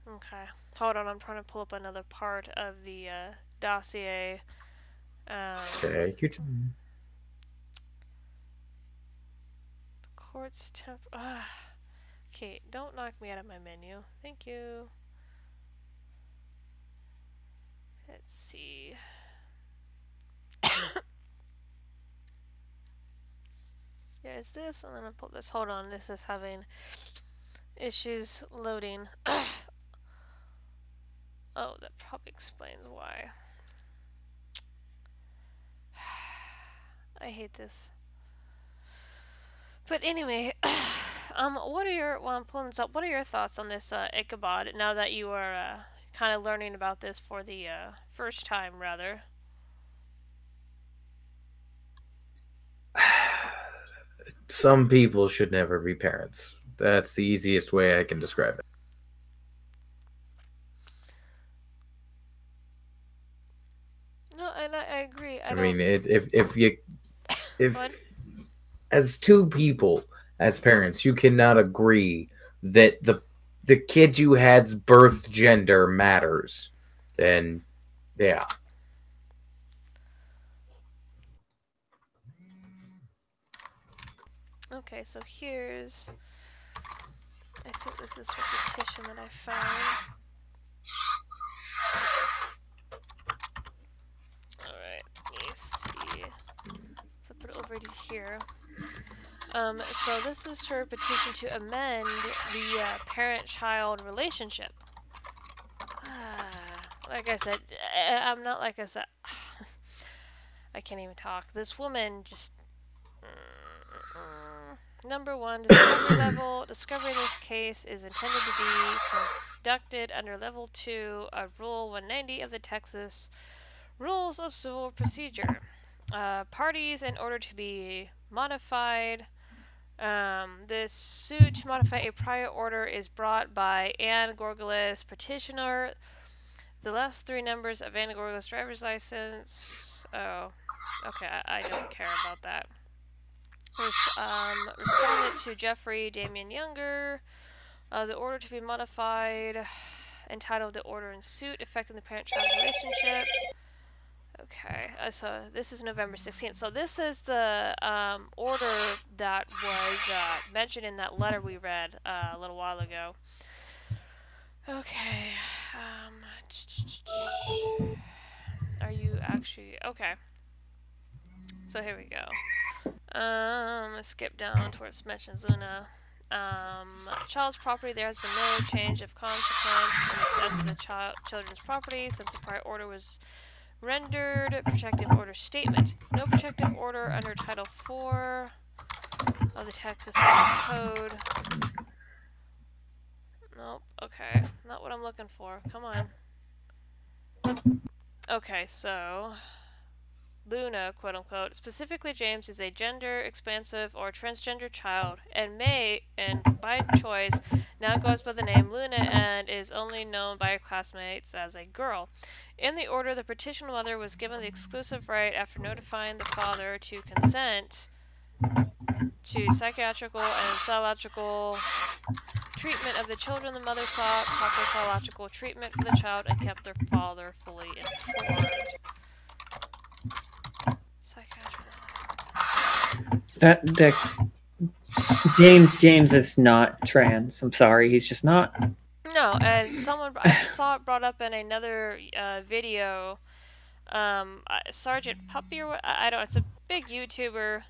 Okay. Hold on, I'm trying to pull up another part of the dossier. Take your time. Courts temp. Okay, don't knock me out of my menu. Thank you. Let's see. Yeah, it's this, and then I'll pull this. Hold on, this is having issues loading. Oh, that probably explains why. I hate this. But anyway, what are your, while I'm pulling this up, what are your thoughts on this Ichabod now that you are kind of learning about this for the first time, rather? Some people should never be parents. That's the easiest way I can describe it. No, and I agree. I mean, if as two people, as parents, you cannot agree that the kid you had's birth gender matters, then yeah. Okay, so here's, I think this is her petition that I found. Alright, let me see. Flip it over to here. So this is her petition to amend the parent-child relationship. Like I said, I'm not like I said. I can't even talk. This woman just. Number one, discovery level. Discovery in this case is intended to be conducted under level 2 of Rule 190 of the Texas Rules of Civil Procedure. Parties, in order to be modified. This suit to modify a prior order is brought by Anne Gorgula's petitioner. The last 3 numbers of Anne Gorgula's driver's license. Oh, okay, I don't care about that. Respondent to Jeffrey Damian Younger. The order to be modified, entitled the order in suit affecting the parent-child relationship. Okay, so this is November 16th. So this is the order that was mentioned in that letter we read a little while ago. Okay. Are you actually she... Okay. So here we go. Skip down towards mentions Luna. Child's property, there has been no change of consequence in the sense of the children's property since the prior order was rendered. Protective order statement. No protective order under Title 4 of the Texas Penal Code. Nope. Okay. Not what I'm looking for. Come on. Okay, so... Luna, quote-unquote, specifically James, is a gender-expansive or transgender child, and by choice, now goes by the name Luna and is only known by her classmates as a girl. In the order, the petitioner mother was given the exclusive right, after notifying the father, to consent to psychiatrical and psychological treatment of the children. The mother sought proper psychological treatment for the child and kept their father fully informed. That James is not trans. I'm sorry, he's just not. No, and I saw it brought up in another video. Sergeant Puppy or what? I don't. It's a big YouTuber.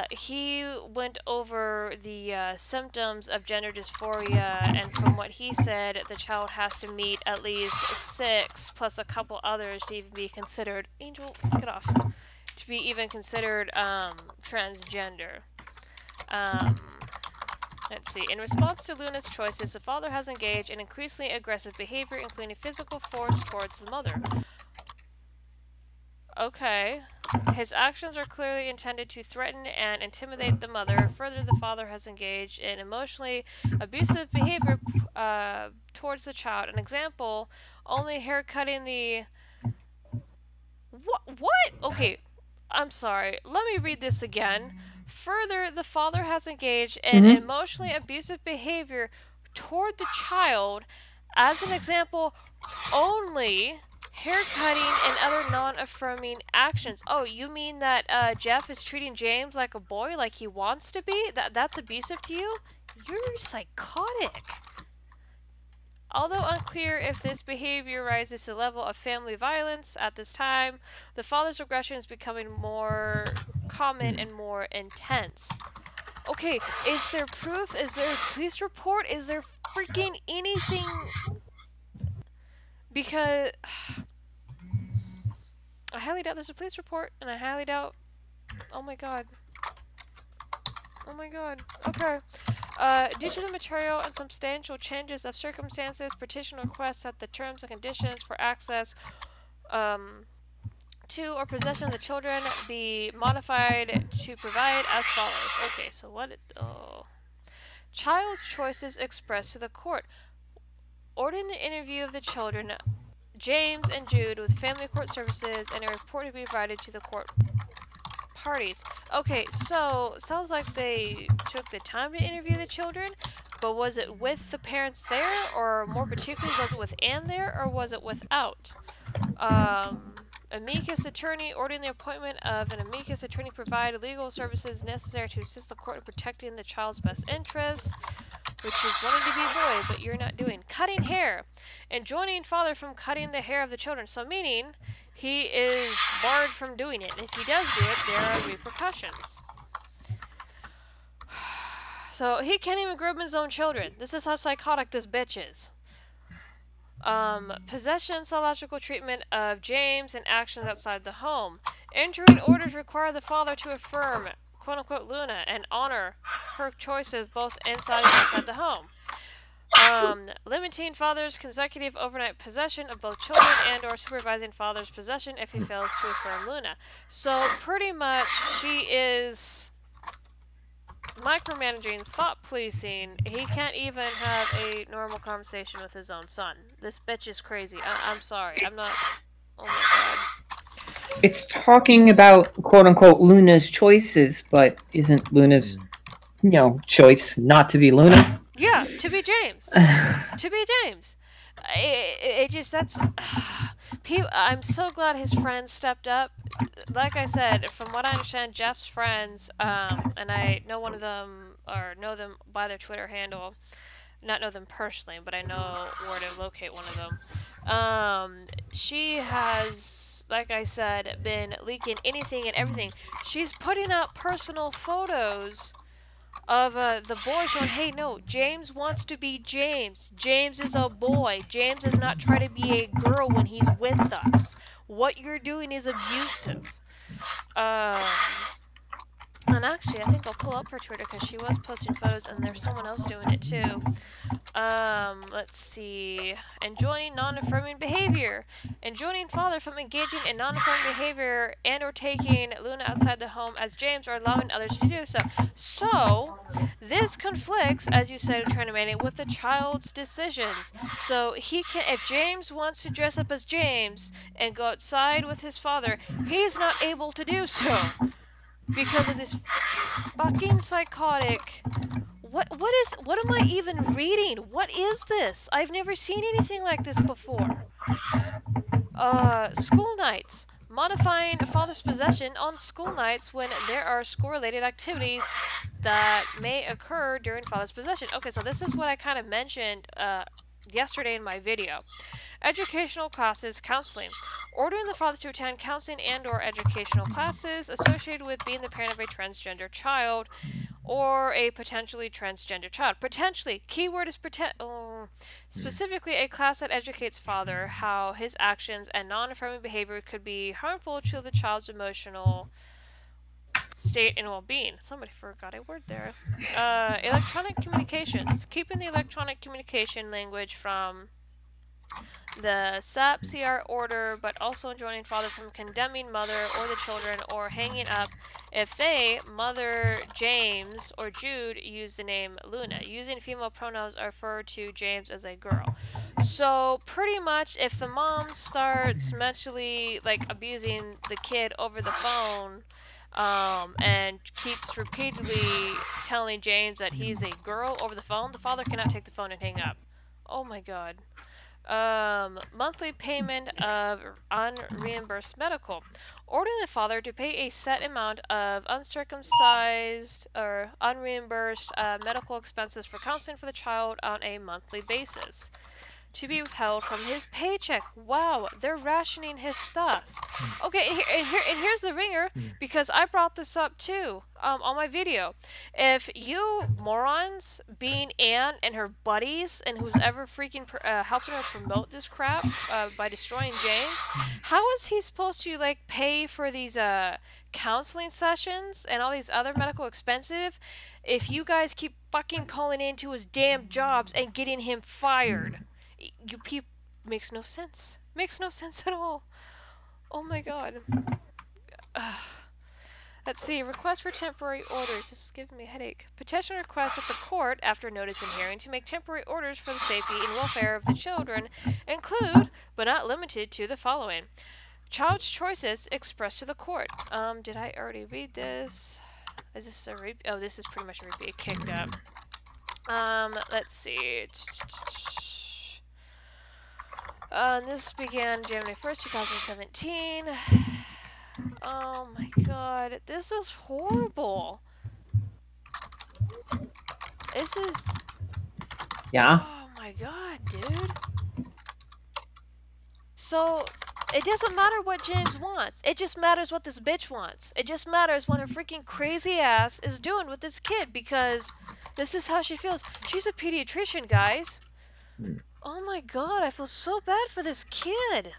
He went over the symptoms of gender dysphoria, and from what he said, the child has to meet at least 6 plus a couple others to even be considered. Angel, get off. To be even considered transgender. Let's see. In response to Luna's choices, the father has engaged in increasingly aggressive behavior, including physical force towards the mother. Okay. His actions are clearly intended to threaten and intimidate the mother. Further, the father has engaged in emotionally abusive behavior towards the child. An example, only haircutting the... What? Okay. I'm sorry. Let me read this again. Further, the father has engaged in emotionally abusive behavior toward the child. As an example, only haircutting and other non-affirming actions. Oh, you mean that Jeff is treating James like a boy, like he wants to be? That's abusive to you? You're psychotic. Although unclear if this behavior rises to the level of family violence at this time, the father's aggression is becoming more common and more intense. Okay, is there proof? Is there a police report? Is there freaking anything? Because I highly doubt there's a police report, and I highly doubt... Oh my god. Oh my god. Okay. Due to the material and substantial changes of circumstances, petition requests that the terms and conditions for access to or possession of the children be modified to provide as follows. Okay, so what... Child's choices expressed to the court. Ordering the interview of the children, James and Jude, with family court services, and a report to be provided to the court parties. Okay, so sounds like they took the time to interview the children, but was it with the parents there, or more particularly, was it with Anne there, or was it without? Amicus attorney, ordering the appointment of an amicus attorney, provide legal services necessary to assist the court in protecting the child's best interests, which is wanting to be a boy, but you're not doing. Cutting hair, enjoining father from cutting the hair of the children. So meaning he is barred from doing it. And if he does do it, there are repercussions. So he can't even groom his own children. This is how psychotic this bitch is. Possession, psychological treatment of James, and actions outside the home. Entering orders require the father to affirm, quote-unquote, Luna, and honor her choices both inside and outside the home. Limiting father's consecutive overnight possession of both children and or supervising father's possession if he fails to affirm Luna. So pretty much she is micromanaging, thought policing. He can't even have a normal conversation with his own son. This bitch is crazy. I'm sorry. I'm not... Oh my god. It's talking about, quote-unquote, Luna's choices, but isn't Luna's, choice not to be Luna? Yeah, to be James. To be James. It just, that's... I'm so glad his friends stepped up. Like I said, from what I understand, Jeff's friends, and I know one of them, or know them by their Twitter handle, not know them personally, but I know where to locate one of them. She has, like I said, been leaking anything and everything. She's putting out personal photos of the boy showing, hey, no, James wants to be James. James is a boy. James does not try to be a girl when he's with us. What you're doing is abusive. And actually, I think I'll pull up her Twitter because she was posting photos and there's someone else doing it too. Let's see. Enjoining non-affirming behavior. Enjoining father from engaging in non-affirming behavior and or taking Luna outside the home as James or allowing others to do so. So, this conflicts, as you said, trying to manage with the child's decisions. So, he can, if James wants to dress up as James and go outside with his father, he's not able to do so. Because of this fucking psychotic... What am I even reading? What is this? I've never seen anything like this before. School nights. Modifying a father's possession on school nights when there are school-related activities that may occur during father's possession. Okay, so this is what I kind of mentioned yesterday in my video. Educational classes, counseling. Ordering the father to attend counseling and or educational classes associated with being the parent of a transgender child or a potentially transgender child. Potentially. Keyword is specifically a class that educates father how his actions and non-affirming behavior could be harmful to the child's emotional state and well-being. Somebody forgot a word there. Electronic communications. Keeping the electronic communication language from the SAP CR order, but also enjoining fathers from condemning mother or the children or hanging up if they, mother, James, or Jude, use the name Luna. Using female pronouns or refer to James as a girl. So, pretty much, if the mom starts mentally, like, abusing the kid over the phone, and keeps repeatedly telling James that he's a girl over the phone, the father cannot take the phone and hang up. Oh my god. Monthly payment of unreimbursed medical. Ordering the father to pay a set amount of uncircumcised or unreimbursed medical expenses for counseling for the child on a monthly basis. To be withheld from his paycheck. Wow, they're rationing his stuff. Okay, and here's the ringer, because I brought this up too on my video. If you morons, being Anne and her buddies, and who's ever freaking helping her promote this crap by destroying James, how is he supposed to, like, pay for these counseling sessions and all these other medical expenses if you guys keep fucking calling into his damn jobs and getting him fired? You people, makes no sense. Makes no sense at all. Oh my god. Let's see. Request for temporary orders. This is giving me a headache. Petition requests at the court after notice and hearing to make temporary orders for the safety and welfare of the children include, but not limited to, the following. Child's choices expressed to the court. Did I already read this? Is this a repeat? Oh, this is pretty much a repeat. Kicked up. Let's see. This began January 1st, 2017. Oh my god. This is horrible. This is... Yeah? Oh my god, dude. So, it doesn't matter what James wants. It just matters what this bitch wants. It just matters what her freaking crazy ass is doing with this kid, because this is how she feels. She's a pediatrician, guys. Oh my god, I feel so bad for this kid.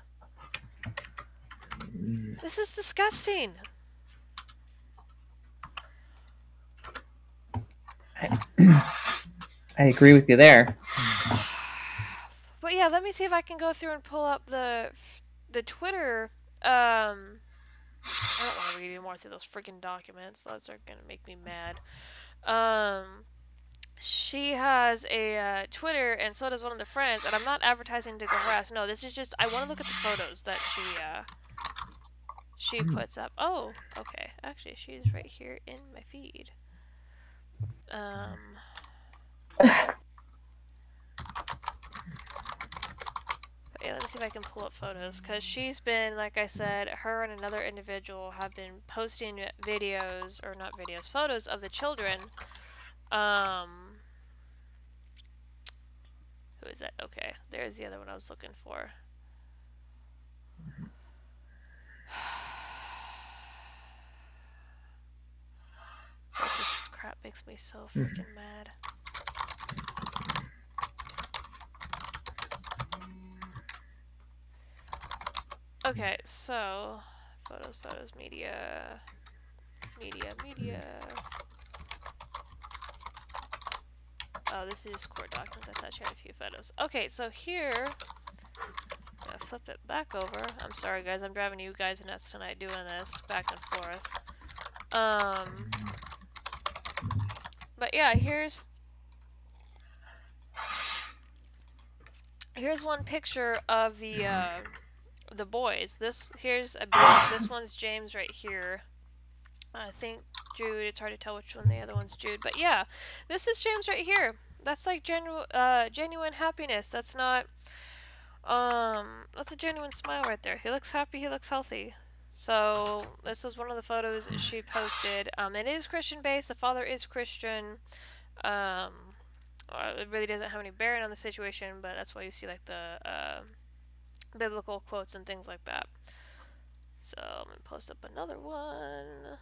This is disgusting. I agree with you there. But yeah, let me see if I can go through and pull up the Twitter. I don't want to read any more through those freaking documents. Those are gonna make me mad. She has a Twitter, and so does one of the friends, and I'm not advertising to go harass. No, this is just, I want to look at the photos that she puts up. Oh, okay. Actually, she's right here in my feed. But yeah, let me see if I can pull up photos, because she's been, like I said, her and another individual have been posting videos, or not videos, photos of the children. Who is that? Okay, there's the other one I was looking for. This crap makes me so freaking mad. Okay, so photos, media. Oh, this is court documents. I thought you had a few photos. Okay, so here, I'm gonna flip it back over. I'm sorry, guys. I'm driving you guys nuts tonight doing this back and forth. But yeah, here's one picture of the boys. This one's James right here. I think Jude. It's hard to tell which one the other one's Jude. But yeah, this is James right here. That's like genuine happiness. That's not that's a genuine smile right there. He looks happy. He looks healthy. So this is one of the photos she posted. It is Christian based. The father is Christian. It really doesn't have any bearing on the situation, but that's why you see like the biblical quotes and things like that. So I'm gonna post up another one.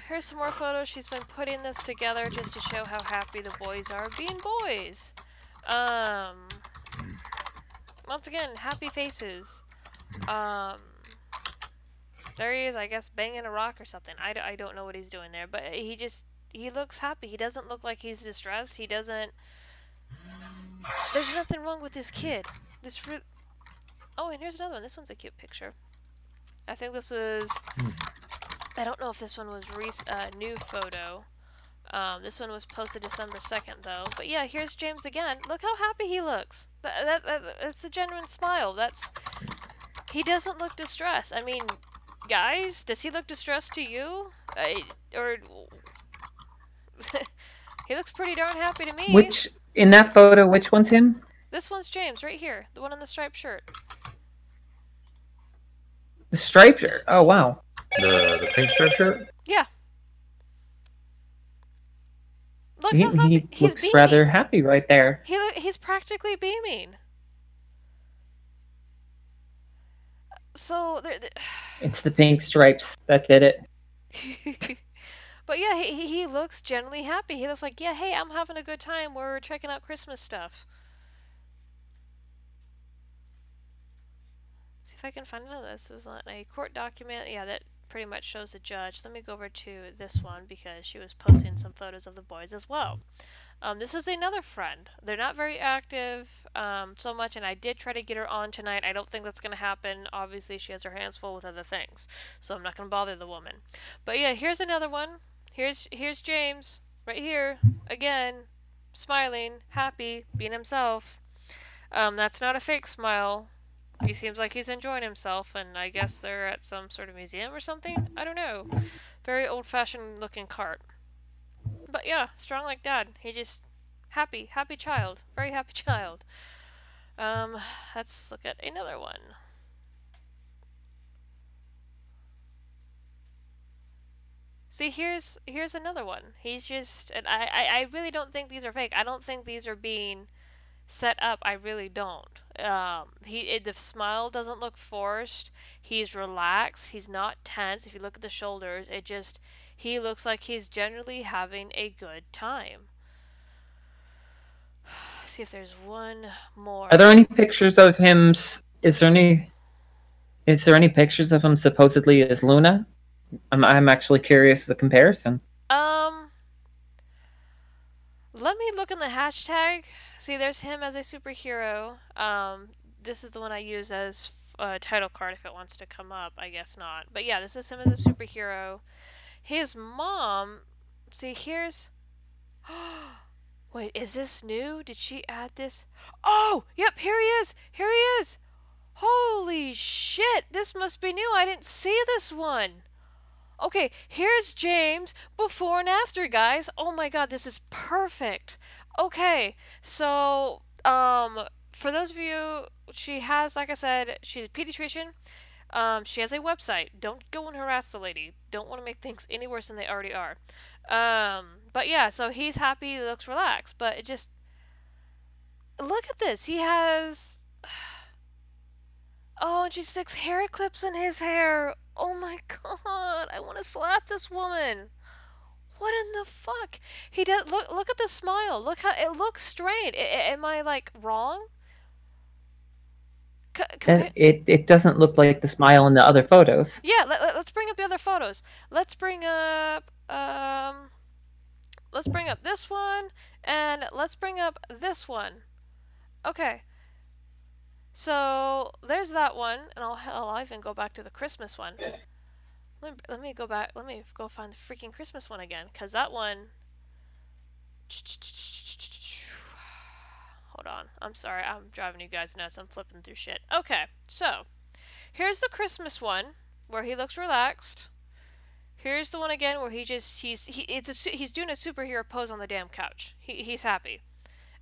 Here's some more photos. She's been putting this together just to show how happy the boys are being boys. Once again, happy faces. There he is, I guess, banging a rock or something. I don't know what he's doing there, but he looks happy. He doesn't look like he's distressed. He doesn't... There's nothing wrong with this kid. Oh, and here's another one. This one's a cute picture. I think this was... I don't know if this one was new photo. This one was posted December 2nd, though. But yeah, here's James again. Look how happy he looks. That's a genuine smile. He doesn't look distressed. I mean, guys, does he look distressed to you? Or... He looks pretty darn happy to me. In that photo, which one's him? This one's James, right here. The one in the striped shirt. The striped shirt? Oh, wow. The pink striped shirt? Yeah. Look he how happy. He's looks beaming. Rather happy right there. He's practically beaming. So... It's the pink stripes that did it. But yeah, he looks genuinely happy. He looks like, yeah, hey, I'm having a good time. We're checking out Christmas stuff. See if I can find another. This was on a court document. Yeah, that pretty much shows the judge. Let me go over to this one because she was posting some photos of the boys as well. This is another friend. They're not very active so much, and I did try to get her on tonight. I don't think that's going to happen. Obviously, she has her hands full with other things, so I'm not going to bother the woman. But yeah, here's another one. Here's James, right here, again, smiling, happy, being himself. That's not a fake smile. He seems like he's enjoying himself, and I guess they're at some sort of museum or something. I don't know. Very old-fashioned looking cart. But yeah, strong like dad. He just happy child. Very happy child. Let's look at another one. See, here's another one. He's just, and I really don't think these are fake. I don't think these are being set up. I really don't. The smile doesn't look forced. He's relaxed. He's not tense. If you look at the shoulders, he looks like he's generally having a good time. Let's see if there's one more. Are there any pictures of him? Is there any pictures of him supposedly as Luna? I'm actually curious the comparison. Let me look in the hashtag. See, there's him as a superhero. This is the one I use as a title card if it wants to come up. I guess not. But yeah, this is him as a superhero. His mom... See, here's... Wait, is this new? Did she add this? Oh! Yep, here he is! Here he is! Holy shit! This must be new. I didn't see this one. Okay, here's James before and after, guys. Oh my god, this is perfect. Okay, so, for those of you, she has, like I said, she's a pediatrician. She has a website. Don't go and harass the lady. Don't want to make things any worse than they already are. But yeah, so he's happy, he looks relaxed, but it just... look at this. He has... Oh, and she sticks hair clips in his hair. Oh my god. I want to slap this woman. What in the fuck? He does... Look at the smile. Look how... It looks strained. Am I, like, wrong? It doesn't look like the smile in the other photos. Yeah, let's bring up the other photos. Let's bring up this one, and let's bring up this one. Okay. So there's that one, and I'll even go back to the Christmas one. Let me go back. Let me go find the freaking Christmas one again, cause that one. Hold on. I'm sorry. I'm driving you guys nuts. I'm flipping through shit. Okay, so here's the Christmas one where he looks relaxed. Here's the one again where he's doing a superhero pose on the damn couch. He's happy.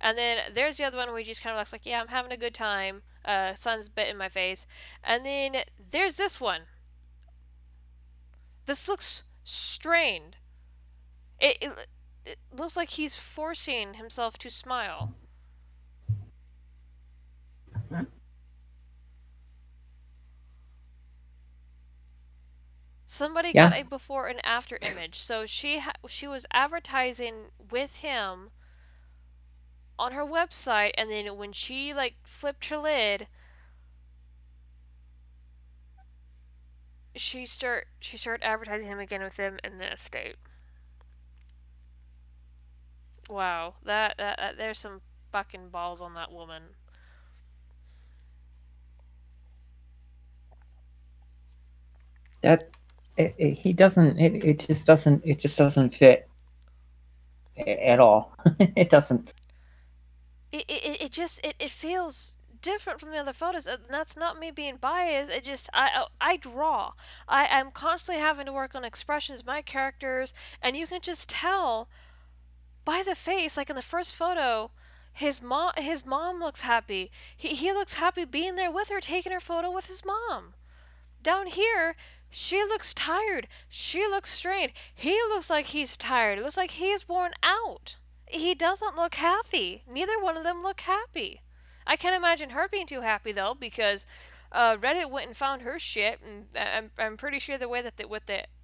And then there's the other one where he just kind of looks like, yeah, I'm having a good time. Sun's bit in my face. And then there's this one. This looks strained. It looks like he's forcing himself to smile. Somebody got a before and after image. So she was advertising with him on her website, and then when she like flipped her lid, she started advertising him again with him in this state. Wow, that there's some fucking balls on that woman. That he doesn't. It just doesn't. It just doesn't fit at all. It doesn't. It feels different from the other photos, and that's not me being biased. It just I draw. I'm constantly having to work on expressions, my characters, and you can just tell by the face. Like in the first photo, his mom looks happy. He looks happy being there with her, taking her photo with his mom. Down here, she looks tired. She looks strained. He looks like he's tired. It looks like he's worn out. He doesn't look happy. Neither one of them look happy. I can't imagine her being too happy though, because Reddit went and found her shit, and I'm pretty sure the way that the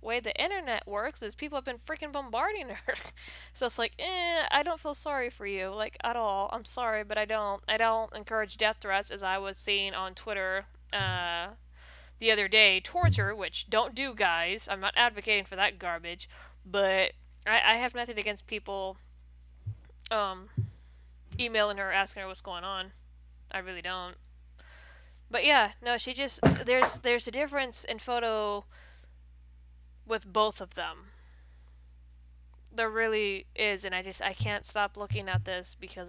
way the internet works is people have been freaking bombarding her. So it's like, I don't feel sorry for you, like at all. I'm sorry, but I don't encourage death threats, as I was seeing on Twitter the other day towards her, which don't do, guys. I'm not advocating for that garbage, but I have nothing against people emailing her, asking her what's going on. I really don't. But yeah, no, she just there's a difference in photo with both of them. There really is, and I can't stop looking at this because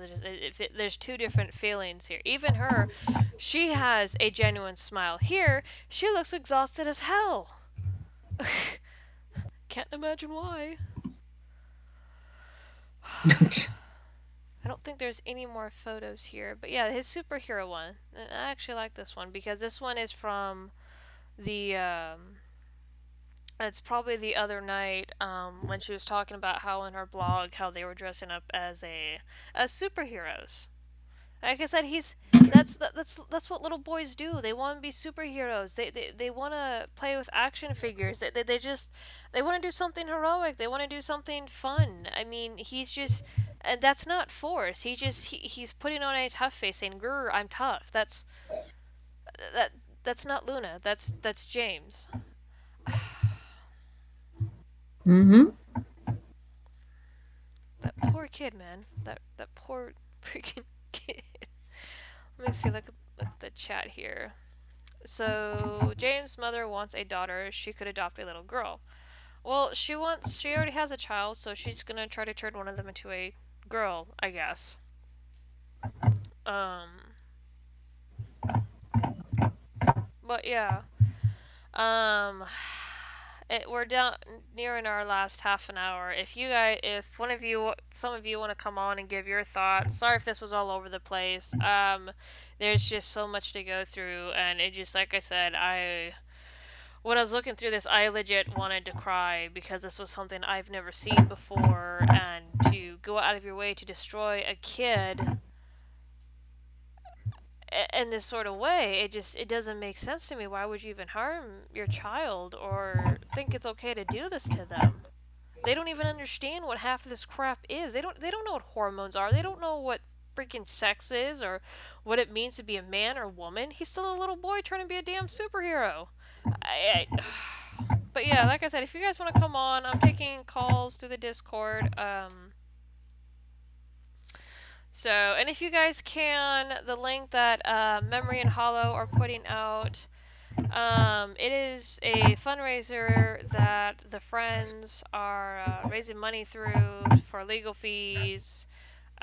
there's two different feelings here. Even her, she has a genuine smile. Here, she looks exhausted as hell. Can't imagine why. I don't think there's any more photos here, but yeah, his superhero one. I actually like this one because this one is from the it's probably the other night when she was talking about how in her blog how they were dressing up as superheroes. Like I said, that's what little boys do. They want to be superheroes. They want to play with action figures. They want to do something heroic. They want to do something fun. I mean, he's just, and that's not forced. He's putting on a tough face, saying, "Grr, I'm tough." That's not Luna. That's James. Mm-hmm. That poor kid, man. That poor freaking kid. Let me see, look at the chat here. So, James' mother wants a daughter. She could adopt a little girl. Well, she already has a child, so she's gonna try to turn one of them into a girl, I guess. But yeah. We're down nearing our last half an hour. If some of you want to come on and give your thoughts. Sorry if this was all over the place. There's just so much to go through, and it just, like I said, when I was looking through this, I legit wanted to cry because this was something I've never seen before, and to go out of your way to destroy a kid in this sort of way. It doesn't make sense to me. Why would you even harm your child or think it's okay to do this to them? They don't even understand what half of this crap is. They don't know what hormones are. They don't know what freaking sex is or what it means to be a man or woman. He's still a little boy trying to be a damn superhero. But yeah, like I said, if you guys want to come on, I'm taking calls through the Discord. And if you guys can, the link that Memory and Hollow are putting out, it is a fundraiser that the friends are raising money through for legal fees,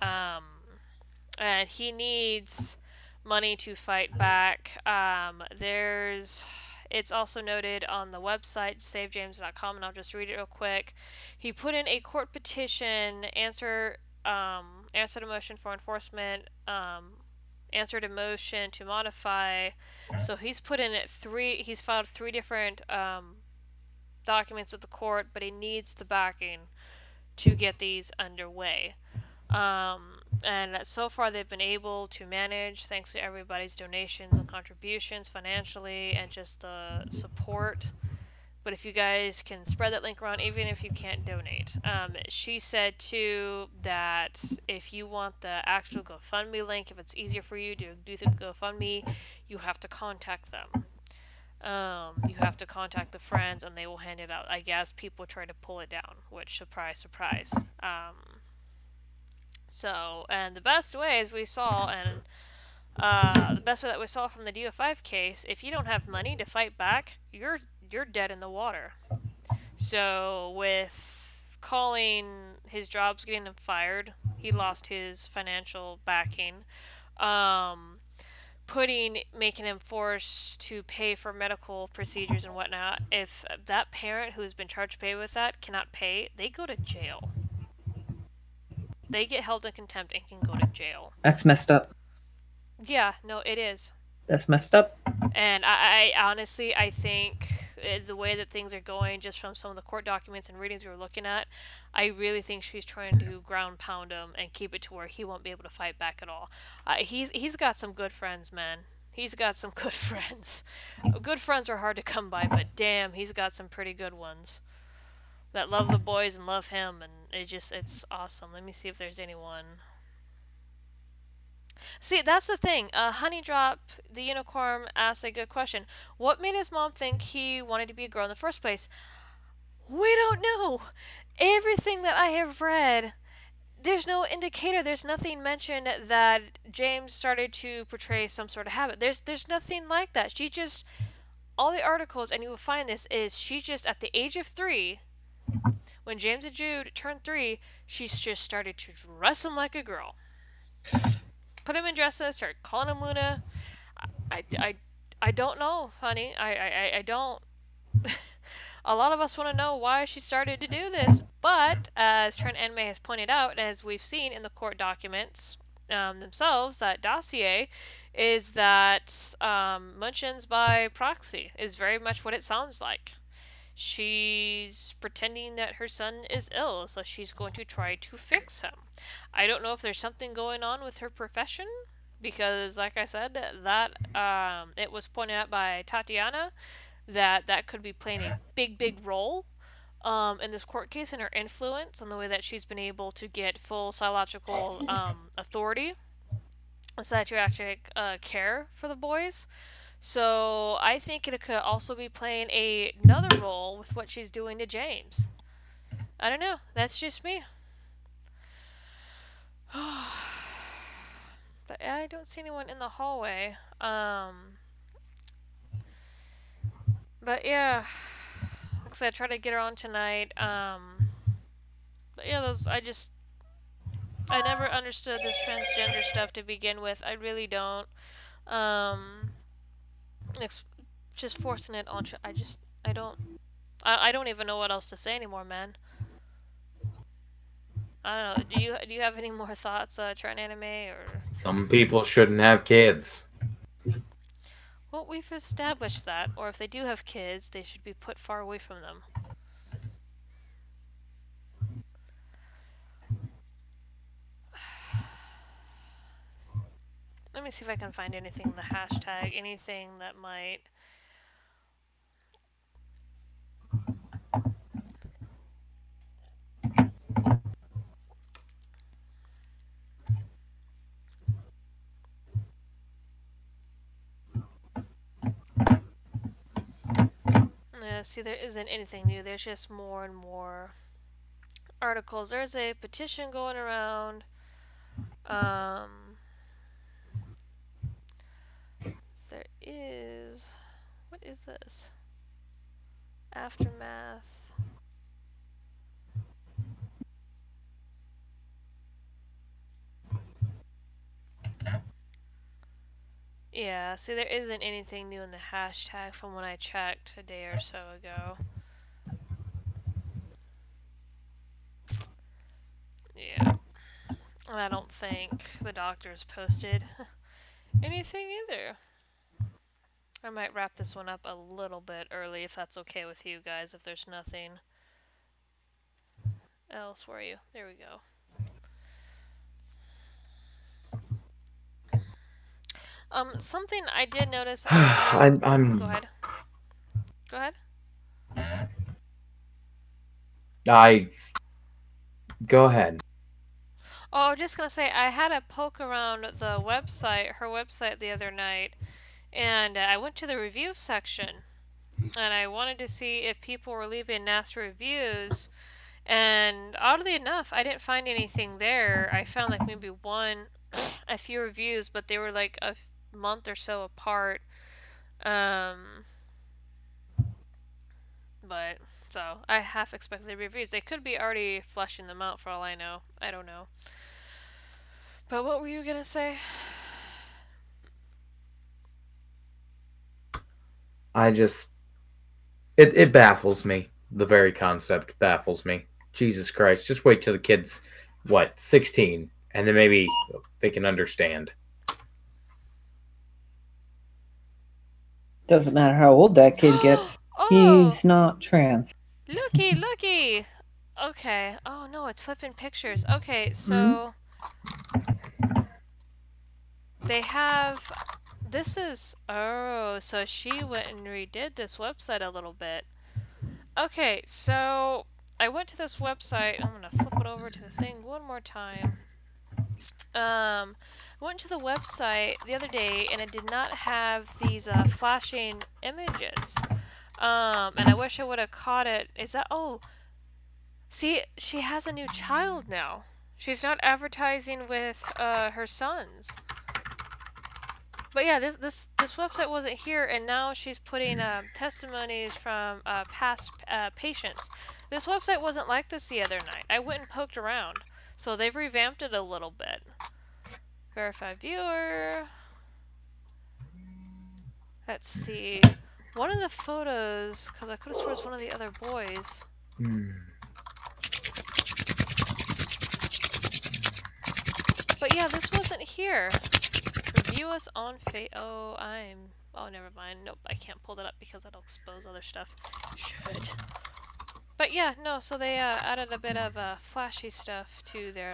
and he needs money to fight back. It's also noted on the website, savejames.com, and I'll just read it real quick. He put in a court petition, answered a motion for enforcement, answered a motion to modify. So he's filed 3 different documents with the court, but he needs the backing to get these underway. And so far they've been able to manage, thanks to everybody's donations and contributions financially and just the support. But if you guys can spread that link around, even if you can't donate. She said too that if you want the actual GoFundMe link, if it's easier for you to do the GoFundMe, you have to contact them. You have to contact the friends and they will hand it out. I guess people try to pull it down, which, surprise, surprise. And the best way, as we saw, and the best way that we saw from the DO5 case, if you don't have money to fight back, you're dead in the water. So with calling his jobs getting him fired, he lost his financial backing. Making him forced to pay for medical procedures and whatnot. If that parent who's been charged to pay with that cannot pay, they go to jail. They get held in contempt and can go to jail. That's messed up. Yeah, no, it is. That's messed up. And I honestly, I think the way that things are going, just from some of the court documents and readings we were looking at, I really think she's trying to ground pound him and keep it to where he won't be able to fight back at all. He's got some good friends, man. He's got some good friends. Good friends are hard to come by, but damn, he's got some pretty good ones that love the boys and love him, and it's awesome. Let me see if there's anyone. See, that's the thing. Honeydrop, the unicorn, asked a good question. What made his mom think he wanted to be a girl in the first place? We don't know. Everything that I have read, there's no indicator. There's nothing mentioned that James started to portray some sort of habit. There's nothing like that. She just, all the articles, and you will find this, is she just, at the age of 3, when James and Jude turned 3, she's just started to dress him like a girl. Put him in dresses, start calling him Luna. I don't know, honey. I don't. A lot of us want to know why she started to do this, but as Trent Anime has pointed out, and as we've seen in the court documents themselves, that dossier, is that Munchins by proxy is very much what it sounds like. She's pretending that her son is ill, so she's going to try to fix him. I don't know if there's something going on with her profession, because, like I said, that it was pointed out by Tatiana that could be playing a big role in this court case, and her influence on the way that she's been able to get full psychological authority and psychiatric care for the boys. So I think it could also be playing another role with what she's doing to James. I don't know. That's just me. But I don't see anyone in the hallway. But yeah, like I said, I try to get her on tonight. But yeah, I never understood this transgender stuff to begin with. I really don't. It's just forcing it on. I don't even know what else to say anymore, man. I don't know. Do you have any more thoughts, Trent Anime, or? Some people shouldn't have kids. Well, we've established that. Or if they do have kids, they should be put far away from them. Let me see if I can find anything in the hashtag, anything that might... See, there isn't anything new. There's just more and more articles. There's a petition going around. There is... What is this? Aftermath. Yeah, see, there isn't anything new in the hashtag from when I checked a day or so ago. Yeah. And I don't think the doctors posted anything either. I might wrap this one up a little bit early if that's okay with you guys, if there's nothing else. Where are you? There we go. Something I did notice. I'm. Go ahead. Go ahead. Go ahead. Oh, I was just gonna say, I had a poke around the website, her website the other night, and I went to the review section, and I wanted to see if people were leaving nasty reviews, and oddly enough, I didn't find anything there. I found like maybe a few reviews, but they were like a month or so apart. But, so, I half expected the reviews. They could be already fleshing them out for all I know. I don't know. But what were you gonna say? It baffles me. The very concept baffles me. Jesus Christ. Just wait till the kid's, 16? And then maybe they can understand. Doesn't matter how old that kid gets. Oh! He's not trans. Looky! Okay. Oh no, it's flipping pictures. Okay, so... They have... This is... Oh, so she went and redid this website a little bit. Okay, so... I went to this website. I'm gonna flip it over to the thing one more time. I went to the website the other day and it did not have these flashing images. And I wish I would have caught it. Is that... Oh! See, she has a new child now. She's not advertising with her sons. But yeah, this website wasn't here, and now she's putting testimonies from past patients. This website wasn't like this the other night. I went and poked around, so they've revamped it a little bit. Verified viewer. Let's see. One of the photos, because I could have sworn it was one of the other boys. But yeah, this wasn't here. Review us on Oh, never mind. Nope, I can't pull that up because that'll expose other stuff. Shit. But yeah, no, so they added a bit of flashy stuff to their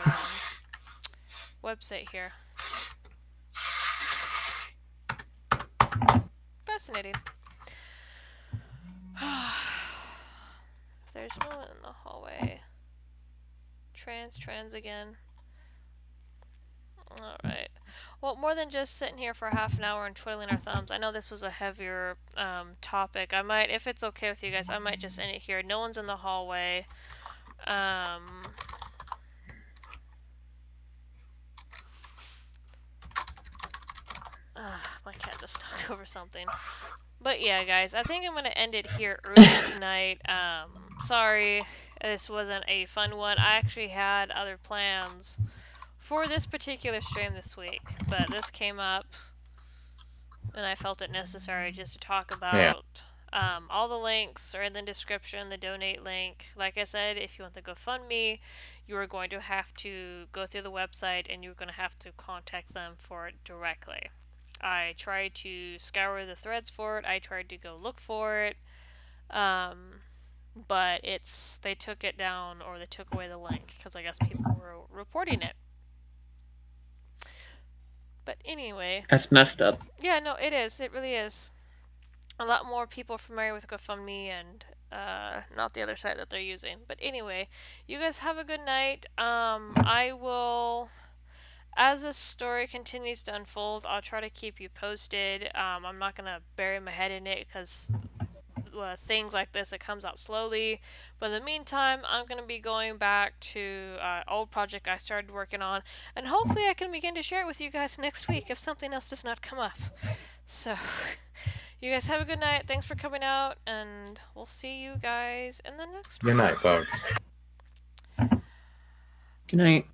website here. Fascinating. If there's no one in the hallway. Trans again. Alright. Well, more than just sitting here for half an hour and twiddling our thumbs, I know this was a heavier topic. I might, if it's okay with you guys, I might just end it here. No one's in the hallway. My cat just knocked over something. But yeah, guys, I think I'm going to end it here early tonight. Sorry, this wasn't a fun one. I actually had other plans for this particular stream this week, but this came up and I felt it necessary just to talk about. All the links are in the description, the donate link. Like I said, if you want the GoFundMe, you are going to have to go through the website and you're going to have to contact them for it directly. I tried to scour the threads for it, I tried to go look for it, but they took it down, or they took away the link, because I guess people were reporting it. But anyway. That's messed up. Yeah, no, it is. It really is. A lot more people familiar with GoFundMe and not the other site that they're using. But anyway, you guys have a good night. I will, as this story continues to unfold, I'll try to keep you posted. I'm not gonna bury my head in it because things like this, it comes out slowly. But in the meantime, I'm going to be going back to old project I started working on, and hopefully I can begin to share it with you guys next week if something else does not come up. So, you guys have a good night. Thanks for coming out, and we'll see you guys in the next one. Good night, folks. Good night.